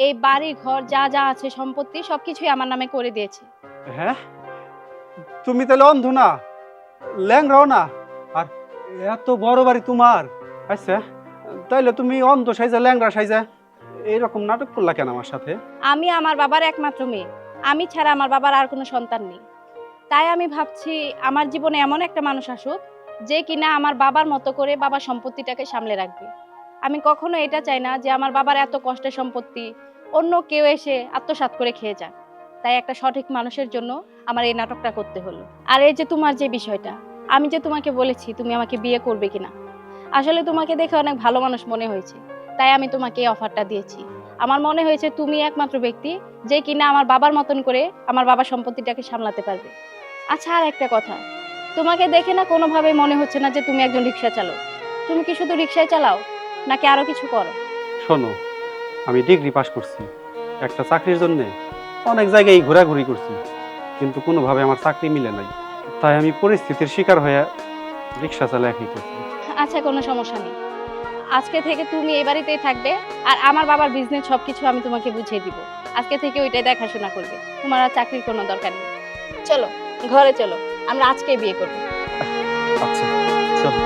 এই বাড়ি ঘর যা যা আছে সম্পত্তি সবকিছুই আমার নামে করে দিয়েছে। হ্যাঁ, তুমি তাহলে অন্ধ না, ল্যাংরাও না, আর এত বড় বাড়ি তোমার। আচ্ছা, তাইলে তুমি অন্ধ সাইজা ল্যাংরা সাইজা এইরকম নাটক করলা কেন আমার সাথে? আমি আমার বাবার একমাত্র মেয়ে, আমি ছাড়া আমার বাবার আর কোনো সন্তান নেই। তাই আমি ভাবছি আমার জীবনে এমন একটা মানুষ আসুক, যে কিনা আমার বাবার মতো করে বাবার সম্পত্তিটাকে সামলে রাখবে। আমি কখনো এটা চাই না যে আমার বাবার এত কষ্টের সম্পত্তি অন্য কেউ এসে আত্মসাৎ করে খেয়ে যাক। তাই একটা সঠিক মানুষের জন্য আমার এই নাটকটা করতে হলো। আর এই যে তোমার যে বিষয়টা, আমি যে তোমাকে বলেছি তুমি আমাকে বিয়ে করবে কিনা, আসলে তোমাকে দেখে অনেক ভালো মানুষ মনে হয়েছে, তাই আমি তোমাকে এই অফারটা দিয়েছি। আমার মনে হয়েছে তুমি একমাত্র ব্যক্তি যে কিনা আমার বাবার মতন করে আমার বাবার সম্পত্তিটাকে সামলাতে পারবে। আচ্ছা, আর একটা কথা, তোমাকে দেখে না কোনোভাবে মনে হচ্ছে না যে তুমি একজন রিক্সা চালক। তুমি কি শুধু রিক্সায় চালাও নাকি আরো কিছু করো? শোনো, আমি ডিগ্রি পাস করছি, একটা চাকরির জন্য অনেক জায়গায় ঘোরাঘুরি করছি, কিন্তু কোনোভাবে আমার চাকরি মিলে নাই। তাই আমি পরিস্থিতির শিকার হয়ে রিক্সা চালায় কি করছি। আচ্ছা, কোনো সমস্যা নেই। আজকে থেকে তুমি এই বাড়িতেই থাকবে, আর আমার বাবার বিজনেস সবকিছু আমি তোমাকে বুঝিয়ে দিব। আজকে থেকে ওইটাই দেখাশোনা করবে, তোমার আর চাকরির কোনো দরকার নেই। চলো ঘরে চলো, আমরা আজকেই বিয়ে করবো। আচ্ছা, চলো।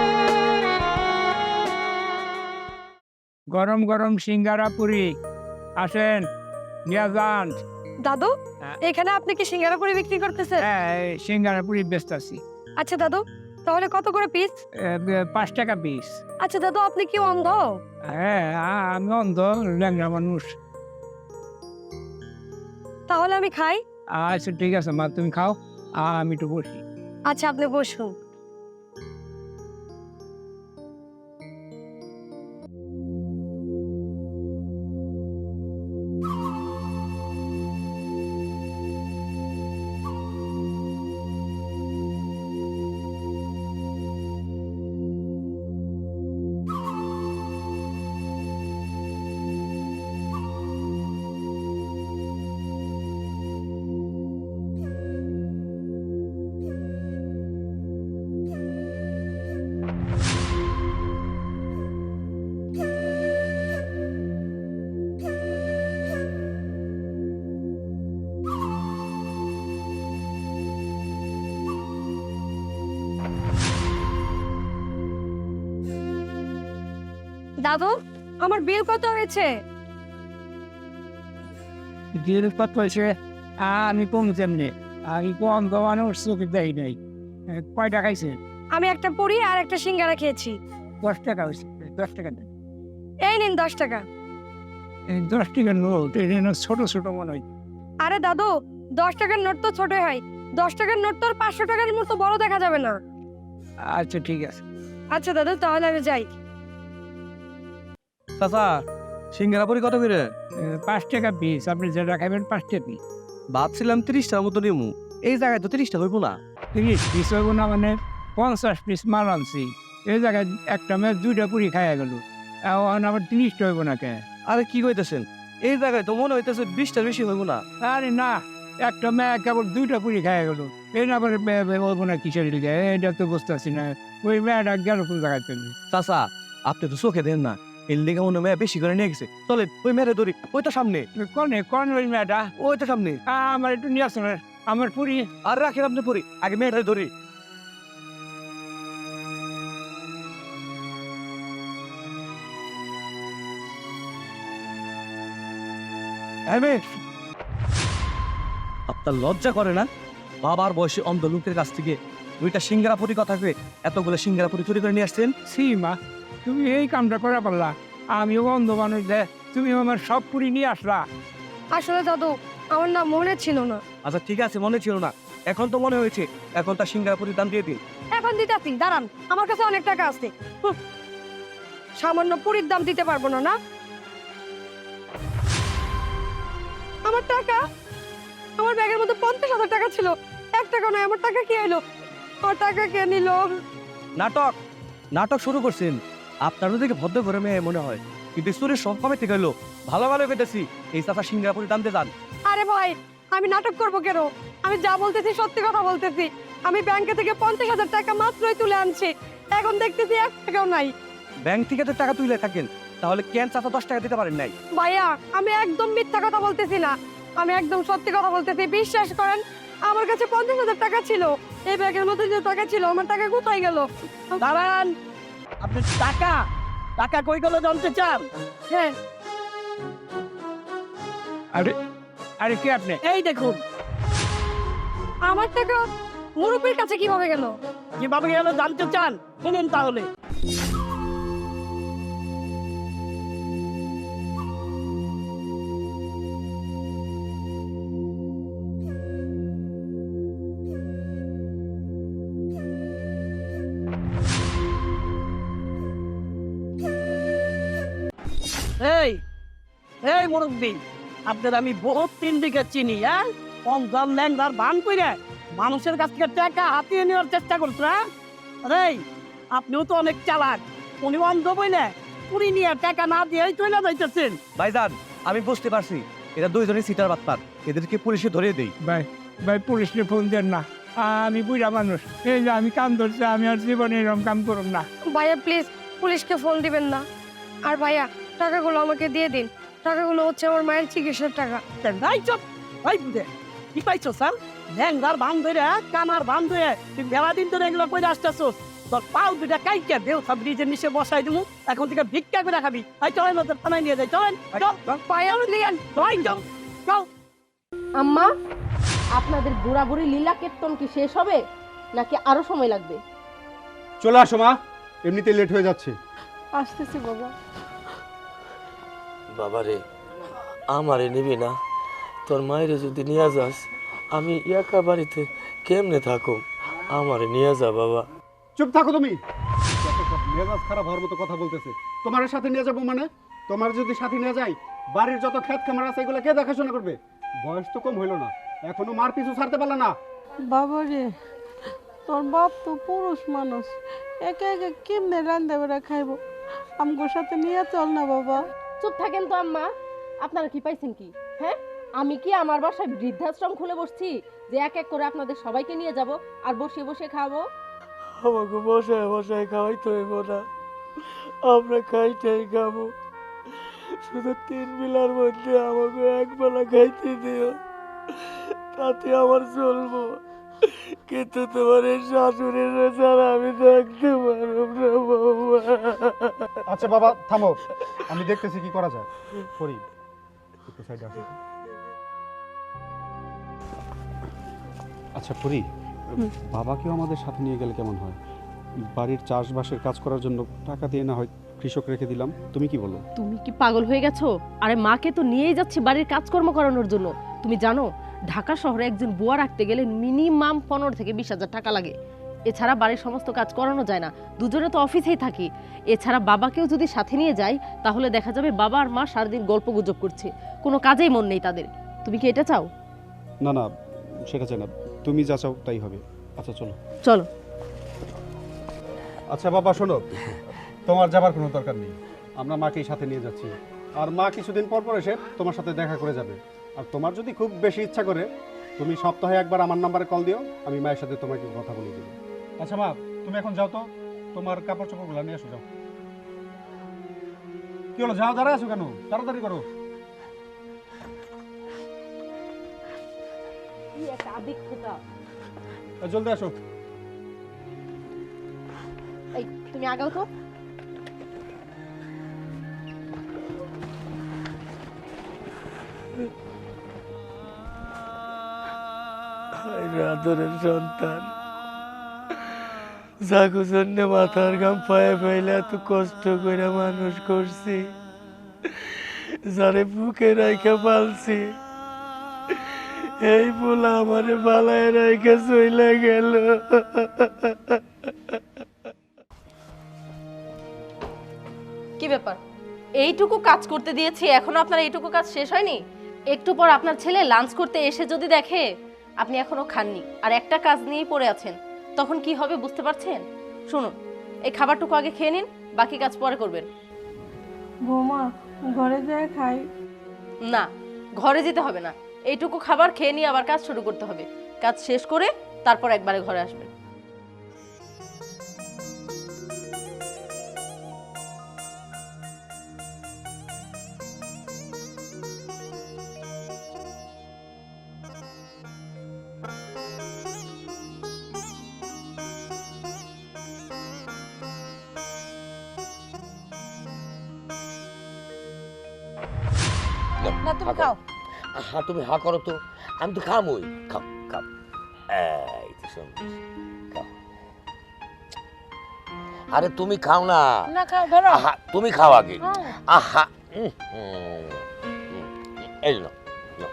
গরম গরম সিঙ্গারা পুরি আসেন, নিয়ে যান। দাদু, এখানে আপনি কি সিঙ্গারা পুরি বিক্রি করতেছেন? হ্যাঁ, সিঙ্গারা পুরি ব্যস্ত আছি। আচ্ছা দাদু, তাহলে কত করে পিস? 5 টাকা পিস। আচ্ছা দাদু, আপনি কি অন্ধ? হ্যাঁ, আমি অন্ধ ল্যাংরা মানুষ। তাহলে আমি খাই? আচ্ছা ঠিক আছে মা, তুমি খাও, আমি একটু বসি। আচ্ছা, আপনি বসুন। দাদু, আমার বিল কত হয়েছে? কত হয়েছে আমি কম তেমনি, আমি কম মানুষ চোখে দেয় নাই। কয় টাকা খাইছে? আমি একটা পুরি আর একটা সিঙ্গারা খেয়েছি। 10 টাকা হয়েছে। 10 টাকা দেন। এই নিন 10 টাকা। 10 টাকার নোট, এটা ছোট ছোট মনে হয়। আরে দাদু, 10 টাকার নোট তো ছোট হয়, 10 টাকার নোট তো আর 500 টাকার মতো বড় দেখা যাবে না। আচ্ছা ঠিক আছে। আচ্ছা দাদু, তাহলে আমি যাই। চাচা, সিঙ্গারা পুরি কত করে? 5 টাকা পিস, আপনি যেটা খাবেন 5 টাকা পিস। ভাবছিলাম 30টার মতো নিমু, এই জায়গায় তো 30টা হইব না। 30 পিস হইব না মানে 50 পিস মাল আনছি, এই জায়গায় একটা মেয়ে 2টা পুরি খাইয়া গেল, এখন আবার 30টা হইব না কে? আরে কি কইতেছেন, এই জায়গায় তো মনে হইতেছে 20টার বেশি হইব না। আরে না, একটা মেয়ে কেবল 2টা পুরি খাইয়া গেল, এই না আবার হইব না কিসের লিগে? এটা তো বুঝতেছি না, ওই মেয়েটা গেল কোন জায়গায় চলে? চাচা আপনি তো চোখে দেন না, এর লেগে মনে মেয়ে বেশি করে নিয়ে গেছে। চলে ওই মেয়েরে ধরি, ওই তো সামনে, কোন ওই মেয়েটা? ওই তো সামনে। আমার একটু নিয়ে আসুন, আমার পুরি। আর রাখেন আপনি পরি, আগে মেয়েটারে ধরি। আপনার লজ্জা করে না? বাবার বয়সে অন্ধ লোকের কাছ থেকে 2টা সিঙ্গারা পুরি কথা কয়ে এতগুলো সিঙ্গারা পুরি চুরি করে নিয়ে আসছেন। সীমা, তুমি এই কামটা করে পারলা? আমিও অন্ধ মানুষ, তুমি আমার সব পুরি নিয়ে আসলা। আসলে দাদু আমার না মনে ছিল না। আচ্ছা ঠিক আছে, মনে ছিল না, এখন তো মনে হয়েছে, এখন তার সিঙ্গারা পুরির দাম দিয়ে দিন। এখন দিতেছি, দাঁড়ান, আমার কাছে অনেক টাকা আছে। সামান্য পুরীর দাম দিতে পারবো না? না আমার টাকা, আমার ব্যাগের মধ্যে 50,000 টাকা ছিল, 1 টাকা নয়। আমার টাকা কে এলো? আমার টাকা কে নিল? নাটক নাটক শুরু করছেন। আপনারও দেখে ভদ্র করে মেয়ে মনে হয়, কিন্তু চুরির সব কমে থেকে এলো। ভালো ভালো কেটেছি, এই চাচা সিঙ্গারা পুরি দাম দিয়ে যান। আরে ভাই, আমি নাটক করবো কেন? আমি যা বলতেছি সত্যি কথা বলতেছি। আমি ব্যাংকে থেকে 50,000 টাকা মাত্রই তুলে আনছি, এখন দেখতেছি 1 টাকাও নাই। ব্যাংক থেকে তো টাকা তুলে থাকেন, তাহলে কেন চাচা 10 টাকা দিতে পারেন নাই? ভাইয়া, আমি একদম মিথ্যা কথা বলতেছি না, আমি একদম সত্যি কথা বলতেছি। বিশ্বাস করেন, আমার কাছে 50,000 টাকা ছিল। এই ব্যাগের মধ্যে যে টাকা ছিল, আমার টাকা কোথায় গেল? দাঁড়ান, আপনি টাকা টাকা কই গেল জানতে চান? হ্যাঁ, আরে আরে কি আপনি? এই দেখুন। আমার টাকা মুরব্বির কাছে কিভাবে গেল? কিভাবে গেল জানতে চান? শুনুন তাহলে। এই এই মুরব্বী, আপনার আমি বহুত দিন থেকে চিনি। হ্যাঁ, কম দাম ল্যাংদার বান কইরা মানুষের কাছ থেকে টাকা হাতিয়ে নেওয়ার চেষ্টা করছো। হ্যাঁ, আরে আপনিও তো অনেক চালাক। উনি অন্ধ বইলে পুরি নিয়ে টাকা না দিয়েই চলে যাইতেছেন। ভাইজান, আমি বুঝতে পারছি এরা দুইজনই সিটার বাটপার, এদেরকে পুলিশে ধরিয়ে দেই। ভাই ভাই, পুলিশকে ফোন দেন না, আমি বুড়া মানুষ, এই যে আমি কাম ধরছি, আমি আর জীবনে এরকম কাম করুন না। ভাইয়া প্লিজ পুলিশকে ফোন দিবেন না। আর ভাইয়া, টাকাগুলো আমাকে দিয়ে দিন। টাকাগুলো হচ্ছে আমার মায়ের চিকিৎসার টাকা। নাই চপ, ভাই বুঝে কি পাইছো স্যার? ল্যাংদার বান ধরে কানার বান ধরে তুই বেলা দিন ধরে এগুলো করে আসতেছোস। তোর পাও দুটা কাইকে দেও সব ব্রিজের নিচে বসাই দিমু, এখন থেকে ভিক্ষা করে খাবি। তাই চলেন, ওদের থানায় নিয়ে যাই। চলেন চল, ভাইয়া লিয়ান, চল চল চল। আম্মা, আপনাদের বুড়াবুড়ি লীলা কীর্তন কি শেষ হবে নাকি আরো সময় লাগবে? চলে আসো মা, এমনিতে লেট হয়ে যাচ্ছে। আসতেছি বাবা। বাবারে, আমারে নিবি না? তোর মায়ের যদি নিয়ে যাস, আমি একা বাড়িতে কেমনে থাকুম? আমারে নিয়ে যা বাবা। চুপ থাকো তুমি, মেজাজ খারাপ হওয়ার মতো কথা বলতেছে। তোমার সাথে নিয়ে যাবো মানে? তোমার যদি সাথে নিয়ে যাই, বাড়ির যত ক্ষেত খামার আছে এগুলো কে দেখাশোনা করবে? বয়স তো কম হইলো না, এখনো মার পিছু ছাড়তে পারলে না। বাবা রে, তোর বাপ তো পুরুষ মানুষ, একা একা কেমনে রান্না বেড়া খাইব? আমগোর সাথে নিয়ে চল না বাবা। চুপ থাকেন তো আম্মা, আপনারা কি পাইছেন কি? হ্যাঁ, আমি কি আমার বাসায় বৃদ্ধাশ্রম খুলে বসছি যে এক এক করে আপনাদের সবাইকে নিয়ে যাব আর বসে বসে খাবো? আমাকে বসায় বসায় খাওয়াইতে হইব না, আমরা খাইটাই খাবো। শুধু 3 বেলার মধ্যে আমাকে একবেলা খাইতে দিও, তাতে আমার চলবো। কিন্তু তোমার এই শাশুড়ির ছাড়া আমি থাকতে পারব না বাবা। আচ্ছা বাবা থামো, আমি দেখতেছি কি করা যায়। করি একটু সাইডে আসো। আচ্ছা পরি, বাবাকেও আমাদের সাথে নিয়ে গেলে কেমন হয়? বাড়ির চাষবাসের কাজ করার জন্য টাকা দিয়ে না হয় কৃষক রেখে দিলাম, তুমি কি বলো? তুমি কি পাগল হয়ে গেছো? আরে মাকে তো নিয়েই যাচ্ছি বাড়ির কাজকর্ম করানোর জন্য। তুমি জানো ঢাকা শহরে একজন বুয়া রাখতে গেলে মিনিমাম 15 থেকে 20 হাজার টাকা লাগে। এছাড়া বাড়ির সমস্ত কাজ করানো যায় না, দুজনে তো অফিসেই থাকি। এছাড়া বাবাকেও যদি সাথে নিয়ে যাই তাহলে দেখা যাবে বাবা আর মা সারাদিন গল্প গুজব করছে, কোনো কাজেই মন নেই তাদের। তুমি কি এটা চাও? না না, সেটা চাই না, তুমি যা চাও তাই হবে। আচ্ছা চলো। চলো। আচ্ছা বাবা শোনো, তোমার যাবার কোনো দরকার নেই, আমরা মাকেই সাথে নিয়ে যাচ্ছি। আর মা কিছুদিন পর পর এসে তোমার সাথে দেখা করে যাবে। আর তোমার যদি খুব বেশি ইচ্ছা করে তুমি সপ্তাহে একবার আমার নাম্বারে কল দিও, আমি মায়ের সাথে তোমাকে কথা বলে দেবো। আচ্ছা মা, তুমি এখন যাও তো, তোমার কাপড় চোপড়গুলো নিয়ে এসো, যাও। কি হলো, যাও, দাঁড়ায় আছো কেন? তাড়াতাড়ি করো। জলদি আসো। এই তুমি আগাও তো। আদরের সন্তান, যাকে জন্য মাথার ঘাম পায়ে ফেলে এত কষ্ট করে মানুষ করছি, যারে বুকে রাইখা পালছি, এই বলা আমারে বালায় রাইখা চইলা গেল। কি ব্যাপার, এইটুকু কাজ করতে দিয়েছি, এখনো আপনার এইটুকু কাজ শেষ হয়নি? একটু পর আপনার ছেলে লাঞ্চ করতে এসে যদি দেখে আপনি এখনো খাননি আর একটা কাজ নিয়েই পড়ে আছেন, তখন কি হবে বুঝতে পারছেন? শুনুন, এই খাবারটুকু আগে খেয়ে নিন, বাকি কাজ পরে করবেন। বৌমা, ঘরে যায় খাই। না, ঘরে যেতে হবে না, এইটুকু খাবার খেয়ে নিয়ে আবার কাজ শুরু করতে হবে। কাজ শেষ করে তারপর একবারে ঘরে আসবেন। না তুমি খাও। হ্যাঁ তুমি হা করো তো, আমি তো খামই। খাও খাও, এই তো সুন্দর, খাও। আরে তুমি খাও না। না খাও, ধরো। আহা, তুমি খাও আগে। আহা, এই নাও, নাও।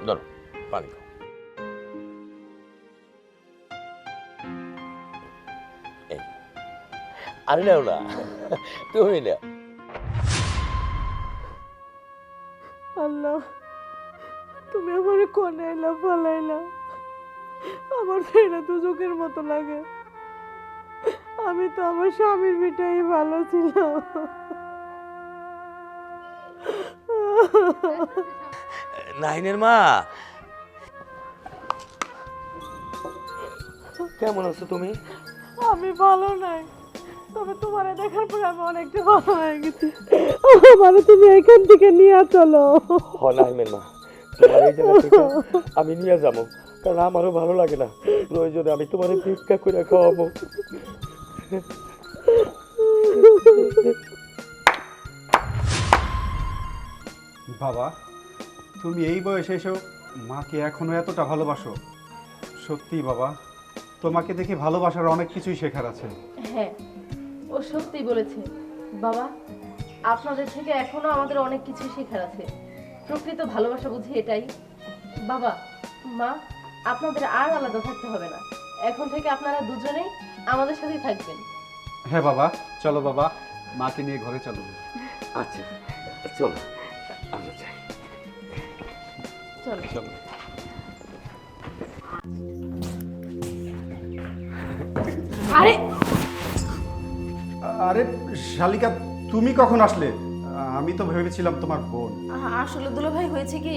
ধরো, পানি খাও। এই, আরে নাও না, তুমি নাও। আল্লাহ, তুমি আমার কোনাইলা ফলাইলা, আমার ফেরা তো চোখের মতো লাগে। আমি তো আমার স্বামীর বিটাই ভালো ছিল। নাহিনের মা, কেমন আছো তুমি? আমি ভালো নাই, তবে তোমারে দেখার পরে আমি অনেকটা ভালো হয়ে গেছি। মানে তুমি এখান থেকে নিয়ে চলো। নাহিনের মা, তোমার এই জায়গা থেকে আমি নিয়ে যাবো, কারণ আমারও ভালো লাগে না। প্রয়োজনে আমি তোমার ভিক্ষা করে খাওয়াবো। বাবা, তুমি এই বয়সে এসেও মাকে এখনো এতটা ভালোবাসো? সত্যি বাবা, তোমাকে দেখে ভালোবাসার অনেক কিছুই শেখার আছে। হ্যাঁ, ও সত্যি বলেছে বাবা, আপনাদের থেকে এখনো আমাদের অনেক কিছু শেখার আছে। প্রকৃত ভালোবাসা বুঝি এটাই। বাবা, মা, আপনাদের আর আলাদা থাকতে হবে না, এখন থেকে আপনারা দুজনেই আমাদের সাথেই থাকবেন। হ্যাঁ বাবা, চলো বাবা, মাকে নিয়ে ঘরে চলো। আচ্ছা চলো, আমরা যাই। চলো চলো। আরে আরে শালিকা, তুমি কখন আসলে? আমি তো ভেবেছিলাম তোমার বোন। আসলে দুলাভাই হয়েছে কি,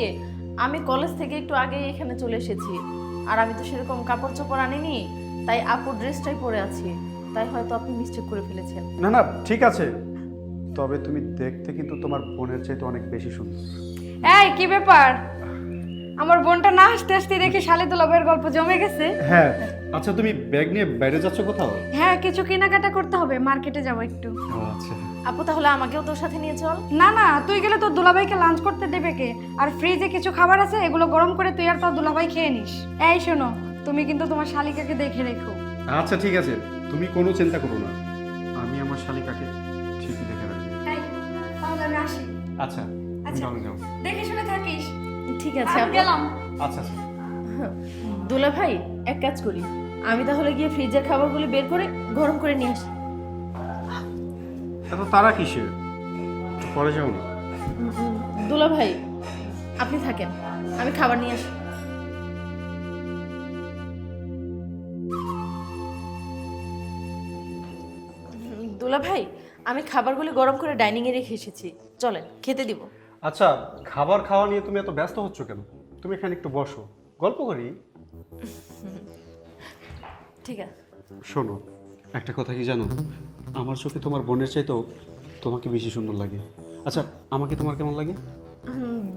আমি কলেজ থেকে একটু আগে এখানে চলে এসেছি, আর আমি তো সেরকম কাপড় চোপড় আনিনি, তাই আপুর ড্রেসটাই পরে আছি, তাই হয়তো আপনি মিস্টেক করে ফেলেছেন। না না, ঠিক আছে, তবে তুমি দেখতে কিন্তু তোমার বোনের চাইতে অনেক বেশি সুন্দর। এই কি ব্যাপার, আমার বোনটা না হাসতে হাসতে দেখে শালে দুলাভাইয়ের গল্প জমে গেছে। হ্যাঁ, আচ্ছা তুমি ব্যাগ নিয়ে বাইরে যাচ্ছ কোথাও? হ্যাঁ, কিছু কেনাকাটা করতে হবে, মার্কেটে যাবো একটু। আচ্ছা আপু তাহলে আমাকেও তোর সাথে নিয়ে চল। না না, তুই গেলে তোর দুলাভাইকে লাঞ্চ করতে দেবে কে? আর ফ্রিজে কিছু খাবার আছে, এগুলো গরম করে তুই আর তোর দুলাভাই খেয়ে নিস। এই শোনো, তুমি কিন্তু তোমার শালিকাকে দেখে রেখো। আচ্ছা ঠিক আছে, তুমি কোনো চিন্তা করো না, আমি আমার শালিকাকে ঠিকই দেখে রাখবো। এই, তাহলে আমি আসি। আচ্ছা, তুমি আচ্ছা। তাহলে যাও। দেখে শুনে থাকিস। ঠিক আছে আমি আপু। গেলাম। আচ্ছা আচ্ছা। দুলা ভাই এক কাজ করি, আমি তাহলে গিয়ে ফ্রিজের খাবারগুলি বের করে গরম করে নিয়ে আসি। এত তারা কিসের? পরে যাও না। দুলা ভাই আপনি থাকেন, আমি খাবার নিয়ে আসি। দুলা ভাই আমি খাবারগুলি গরম করে ডাইনিং এ রেখে এসেছি, চলেন খেতে দিব। আচ্ছা, খাবার খাওয়া নিয়ে তুমি এত ব্যস্ত হচ্ছ কেন? তুমি এখানে একটু বসো, গল্প করি। ঠিক আছে। শোনো, একটা কথা কি জানো, আমার চোখে তোমার বোনের চাইতেও তোমাকে বেশি সুন্দর লাগে। আচ্ছা, আমাকে তোমার কেমন লাগে?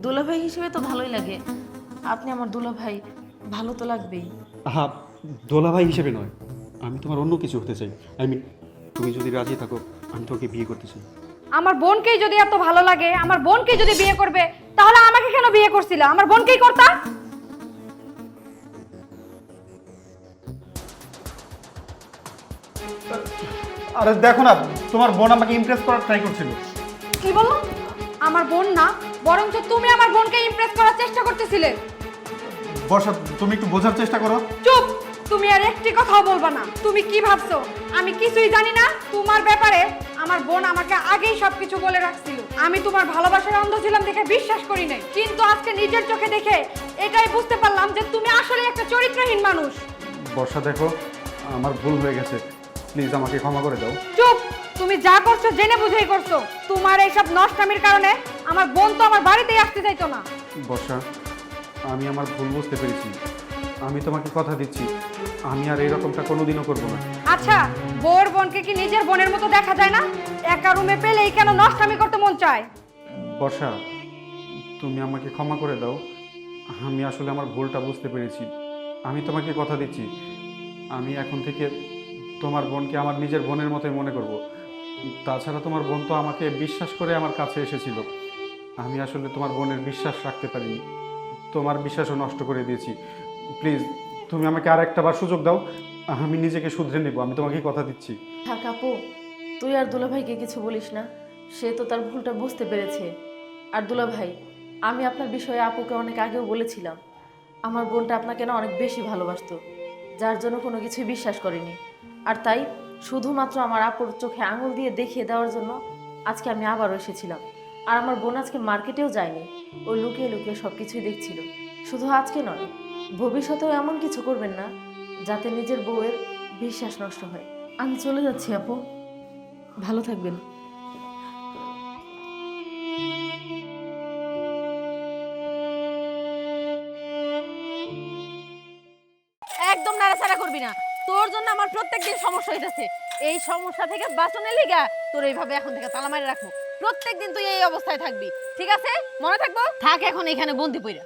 দুলা ভাই হিসেবে তো ভালোই লাগে, আপনি আমার দুলা ভাই, ভালো তো লাগবেই। হ্যাঁ, দোলা ভাই হিসেবে নয়, আমি তোমার অন্য কিছু হতে চাই। আই মিন, তুমি যদি রাজি থাকো আমি তোকে বিয়ে করতে চাই। আমার বোনকেই যদি এত ভালো লাগে, আমার বোনকেই যদি বিয়ে করবে, তাহলে আমাকে কেন বিয়ে করছিলা? আমার বোনকেই করতা। আরে দেখো না, তোমার বোন আমাকে ইমপ্রেস করার ট্রাই করছিল। কি বলো? আমার বোন না, বরঞ্চ তুমি আমার বোনকে ইমপ্রেস করার চেষ্টা করতেছিলে। বর্ষা, তুমি একটু বোঝার চেষ্টা করো। চুপ! তুমি আর একটি কথাও বলবা না। তুমি কি ভাবছো আমি কিছুই জানি না? তোমার ব্যাপারে আমার বোন আমাকে আগেই সবকিছু বলে রাখছিল। আমি তোমার ভালোবাসার অন্ধ ছিলাম দেখে বিশ্বাস করি নাই, কিন্তু আজকে নিজের চোখে দেখে এটাই বুঝতে পারলাম যে তুমি আসলে একটা চরিত্রহীন মানুষ। বর্ষা দেখো, আমার ভুল হয়ে গেছে, প্লিজ আমাকে ক্ষমা করে দাও। চুপ! তুমি যা করছো জেনে বুঝেই করছো। তোমার এইসব নষ্টামির কারণে আমার বোন তো আমার বাড়িতেই আসতে চাইতো না। বর্ষা, আমি আমার ভুল বুঝতে পেরেছি, আমি তোমাকে কথা দিচ্ছি আমি আর এরকমটা কোনোদিনও করবো না। আচ্ছা, বোর বোনকে কি নিজের বোনের মতো দেখা যায় না? একা রুমে পেলেই কেন নষ্টামি করতে মন চায়? বর্ষা, তুমি আমাকে ক্ষমা করে দাও, আমি আসলে আমার ভুলটা বুঝতে পেরেছি। আমি তোমাকে কথা দিচ্ছি, আমি এখন থেকে তোমার বোনকে আমার নিজের বোনের মতোই মনে করব। তাছাড়া তোমার বোন তো আমাকে বিশ্বাস করে আমার কাছে এসেছিল, আমি আসলে তোমার বোনের বিশ্বাস রাখতে পারিনি, তোমার বিশ্বাসও নষ্ট করে দিয়েছি। প্লিজ তুমি আমাকে আর একটা বার সুযোগ দাও, আমি নিজেকে শুধরে নেব, আমি তোমাকে কথা দিচ্ছি। থাক আপু, তুই আর দুলা ভাইকে কিছু বলিস না, সে তো তার ভুলটা বুঝতে পেরেছে। আর দুলা ভাই, আমি আপনার বিষয়ে আপুকে অনেক আগেও বলেছিলাম, আমার বোনটা আপনাকে না অনেক বেশি ভালোবাসতো, যার জন্য কোনো কিছুই বিশ্বাস করেনি। আর তাই শুধুমাত্র আমার আপুর চোখে আঙুল দিয়ে দেখিয়ে দেওয়ার জন্য আজকে আমি আবারও এসেছিলাম। আর আমার বোন আজকে মার্কেটেও যায়নি, ও লুকিয়ে লুকিয়ে সব কিছুই দেখছিল। শুধু আজকে নয়, ভবিষ্যতেও এমন কিছু করবেন না যাতে নিজের বউয়ের বিশ্বাস নষ্ট হয়। আমি চলে যাচ্ছি আপু, ভালো থাকবেন। একদম নাড়াচাড়া করবি না, তোর জন্য আমার প্রত্যেকদিন সমস্যা হইতেছে। এই সমস্যা থেকে বাঁচানোর লিগা তোর এইভাবে এখন থেকে তালা মারি রাখবো। প্রত্যেকদিন তুই এই অবস্থায় থাকবি, ঠিক আছে? মনে থাকবো? থাক এখন এখানে বন্দি পইরা।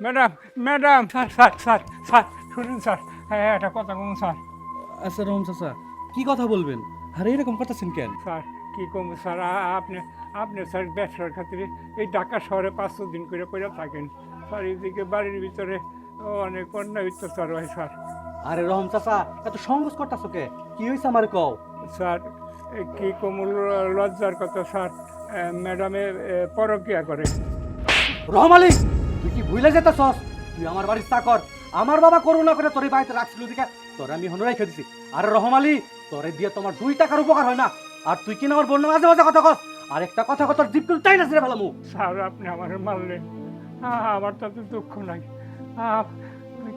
Madam madam, sir sir sir sir শুনুন স্যার, হ্যাঁ একটা কথা বলুন স্যার। আচ্ছা রহম চাচা, কি কথা বলবেন? আরে এরকম করতেছেন কেন? স্যার কি কম স্যার, আপনি স্যার ব্যবসার খাতিরে এই ঢাকা শহরে 500 দিন করে পড়ে থাকেন স্যার, এদিকে বাড়ির ভিতরে অনেক অন্যায় অত্যাচার হয় স্যার। আরে রহম চাচা, এত সংঘর্ষ করতেছো কে? কি হয়েছে আমার কও? স্যার কি কমল লজ্জার কথা স্যার, ম্যাডামে পরকিয়া করে। রহম আলী, তুই কি ভুলে যেতেছস? তুই আমার বাড়ির চাকর, আমার বাবা করুণা করে তোর এই বাড়িতে রাখছিল দিকে তোর আমি হন রেখে দিছি। আরে রহম আলী, তোরে দিয়ে তোমার 2 টাকার উপকার হয় না, আর তুই কিনা আমার বোন মাঝে মাঝে কথা কস। আর একটা কথা তোর জিপ কিন্তু তাই না রে ভালো মুখ। স্যার আপনি আমার মারলেন, আমার তাতে দুঃখ নাই,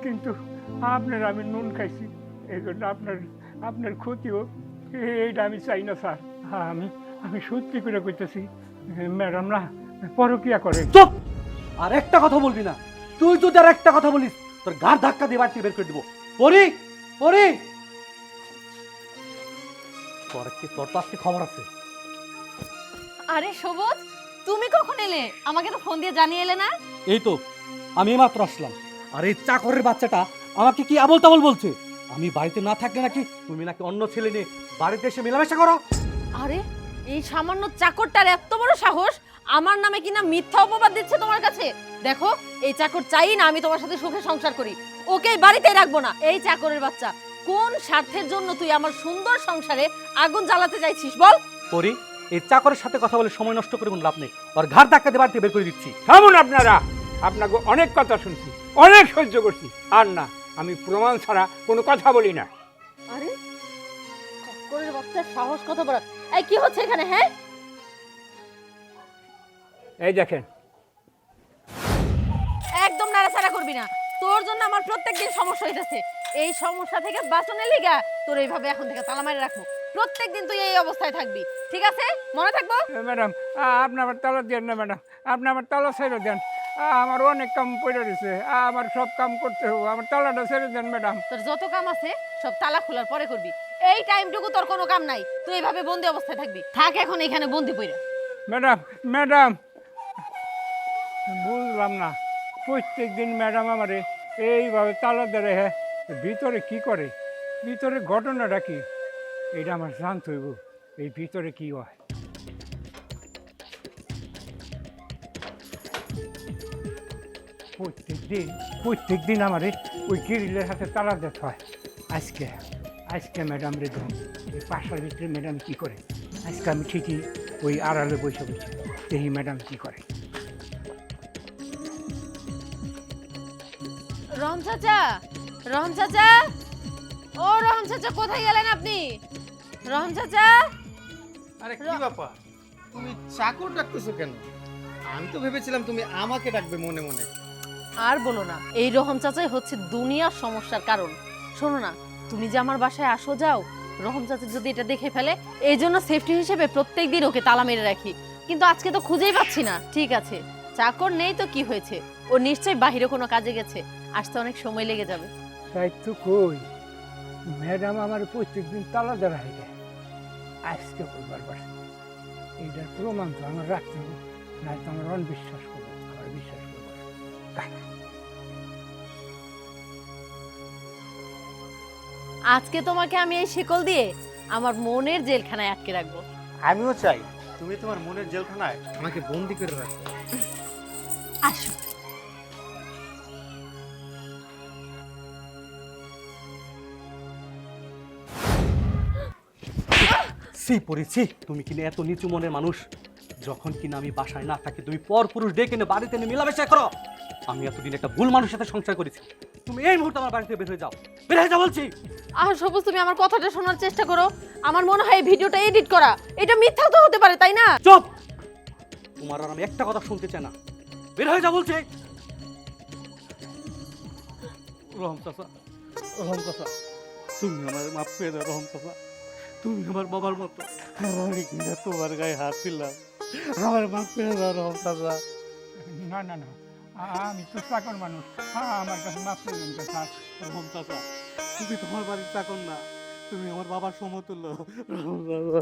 কিন্তু আপনার আমি নুন খাইছি, এই জন্য আপনার ক্ষতি হোক এইটা আমি চাই না স্যার। আমি সত্যি করে কইতেছি, ম্যাডাম না পরকিয়া করে। চুপ! আর একটা কথা বলবি না, তুই যদি আর একটা কথা বলিস তোর ঘাড় ধাক্কা দিয়ে বাড়ি থেকে বের করে দিব। পরি পরি, তোর তো আজকে খবর আছে। আরে সবুজ, তুমি কখন এলে? আমাকে তো ফোন দিয়ে জানিয়ে এলে না? এই তো আমি মাত্র আসলাম। আর এই চাকরের বাচ্চাটা আমাকে কি আবল তাবল বলছে, আমি বাড়িতে না থাকলে নাকি তুমি নাকি অন্য ছেলে নিয়ে বাড়িতে এসে মেলামেশা করো। আরে এই সামান্য চাকরটার এত বড় সাহস আমার নামে কিনা মিথ্যা অপবাদ দিচ্ছে তোমার কাছে। দেখো, এই চাকর চাই না আমি তোমার সাথে সুখে সংসার করি, ওকে বাড়িতেই রাখবো না। এই চাকরের বাচ্চা, কোন স্বার্থের জন্য তুই আমার সুন্দর সংসারে আগুন জ্বালাতে চাইছিস বল? পরি, এই চাকরের সাথে কথা বলে সময় নষ্ট করে কোনো লাভ নেই, আর ঘাড় ধাক্কা দিয়ে বাড়িতে বের করে দিচ্ছি। থামুন আপনারা, আপনাকে অনেক কথা শুনছি, অনেক সহ্য করছি, আর না, আমি প্রমাণ ছাড়া কোনো কথা বলি না। আরে চাকরের বাচ্চার সাহস কত বড়! এই কি হচ্ছে এখানে? হ্যাঁ, এই দেখেন, একদম নাড়াচাড়া করবি না। তোর জন্য আমার প্রত্যেকদিন সমস্যা হইতেছে। এই সমস্যা থেকে বাঁচানোর লিগা তোর এইভাবে এখন থেকে তালা মারে রাখবো। প্রত্যেকদিন তুই এই অবস্থায় থাকবি, ঠিক আছে? মনে থাকবো। ম্যাডাম আপনি আমার তালা দেন না ম্যাডাম, আপনি আমার তালা ছেড়ে দেন। আমার অনেক কাম পড়ে রয়েছে, আমার সব কাম করতে হবে, আমার তালাটা ছেড়ে দেন ম্যাডাম। তোর যত কাম আছে সব তালা খোলার পরে করবি। এই টাইমটুকু তোর কোনো কাম নাই, তুই এইভাবে বন্দি অবস্থায় থাকবি। থাক এখন এখানে বন্দি পইরা। ম্যাডাম ম্যাডাম বুঝলাম না, প্রত্যেক দিন ম্যাডাম আমারে এইভাবে তালা দেয়, হ্যাঁ ভিতরে কি করে, ভিতরে ঘটনাটা কি, এটা আমার জানতে হইব, এই ভিতরে কি হয়। প্রত্যেক দিন আমারে ওই গ্রিলের হাতে তালা দিতে হয়। আজকে ম্যাডাম রে ধরুন, এই পাশার ভিতরে ম্যাডাম কি করে, আজকে আমি ঠিকই ওই আড়ালে বসে দেখি ম্যাডাম কি করে। রহম চাচা, রহম চাচা, ও রহম চাচা, কোথায় গেলেন আপনি? রহম চাচা, আরে কি ব্যাপার, তুমি চাকর ডাকতেছো কেন? আমি তো ভেবেছিলাম তুমি আমাকে ডাকবে মনে মনে। আর বলো না, এই রহম চাচাই হচ্ছে দুনিয়ার সমস্যার কারণ। শোনো না, তুমি যে আমার বাসায় আসো যাও, রহম চাচা যদি এটা দেখে ফেলে, এই জন্য সেফটি হিসেবে প্রত্যেকদিন ওকে তালা মেরে রাখি। কিন্তু আজকে তো খুঁজেই পাচ্ছি না। ঠিক আছে, চাকর নেই তো কি হয়েছে, ও নিশ্চয়ই বাহিরে কোনো কাজে গেছে, আসতে অনেক সময় লেগে যাবে। তাই তো কই, ম্যাডাম আমার প্রত্যেকদিন তালা দেওয়া হয়ে যায়, আজকে করবার পারছি। এইটার প্রমাণ তো আমার রাখতে হবে, না তো আমার অনবিশ্বাস করবো, আমার বিশ্বাস করবো। আজকে তোমাকে আমি এই শিকল দিয়ে আমার মনের জেলখানায় আটকে রাখবো। আমিও চাই তুমি তোমার মনের জেলখানায় আমাকে বন্দি করে রাখো। আসো। সি পড়েছি, তুমি কিনা এত নিচু মনের মানুষ। যখন কিনা আমি বাসায় না থাকি তুমি পর পুরুষ ডেকে এনে বাড়িতে এনে মেলামেশা করো। আমি এতদিন একটা ভুল মানুষের সাথে সংসার করেছি, তুমি এই মুহূর্তে আমার বাড়িতে বের হয়ে যাও, বের হয়ে যাও বলছি। আর সবুজ, তুমি আমার কথাটা শোনার চেষ্টা করো। আমার মনে হয় এই ভিডিওটা এডিট করা, এটা মিথ্যাও তো হতে পারে, তাই না? চুপ, তোমার আর আমি একটা কথা শুনতে চাই না, বের হয়ে যাও বলছি। রহম চাচা, রহম চাচা, তুমি আমার মাফ করে দাও। রহম চাচা, তুমি আমার বাবার মতো, আমি কিনা তোমার গায়ে হাত দিলাম, আমার মাফ করে দাও রহম চাচা। না না না, আমি তো চাকর মানুষ, আমার কাছে মাফ করবেন কথা। রহম চাচা, তুমি তোমার বাড়ির চাকর না, তুমি আমার বাবার সমতুল্য। রহম চাচা।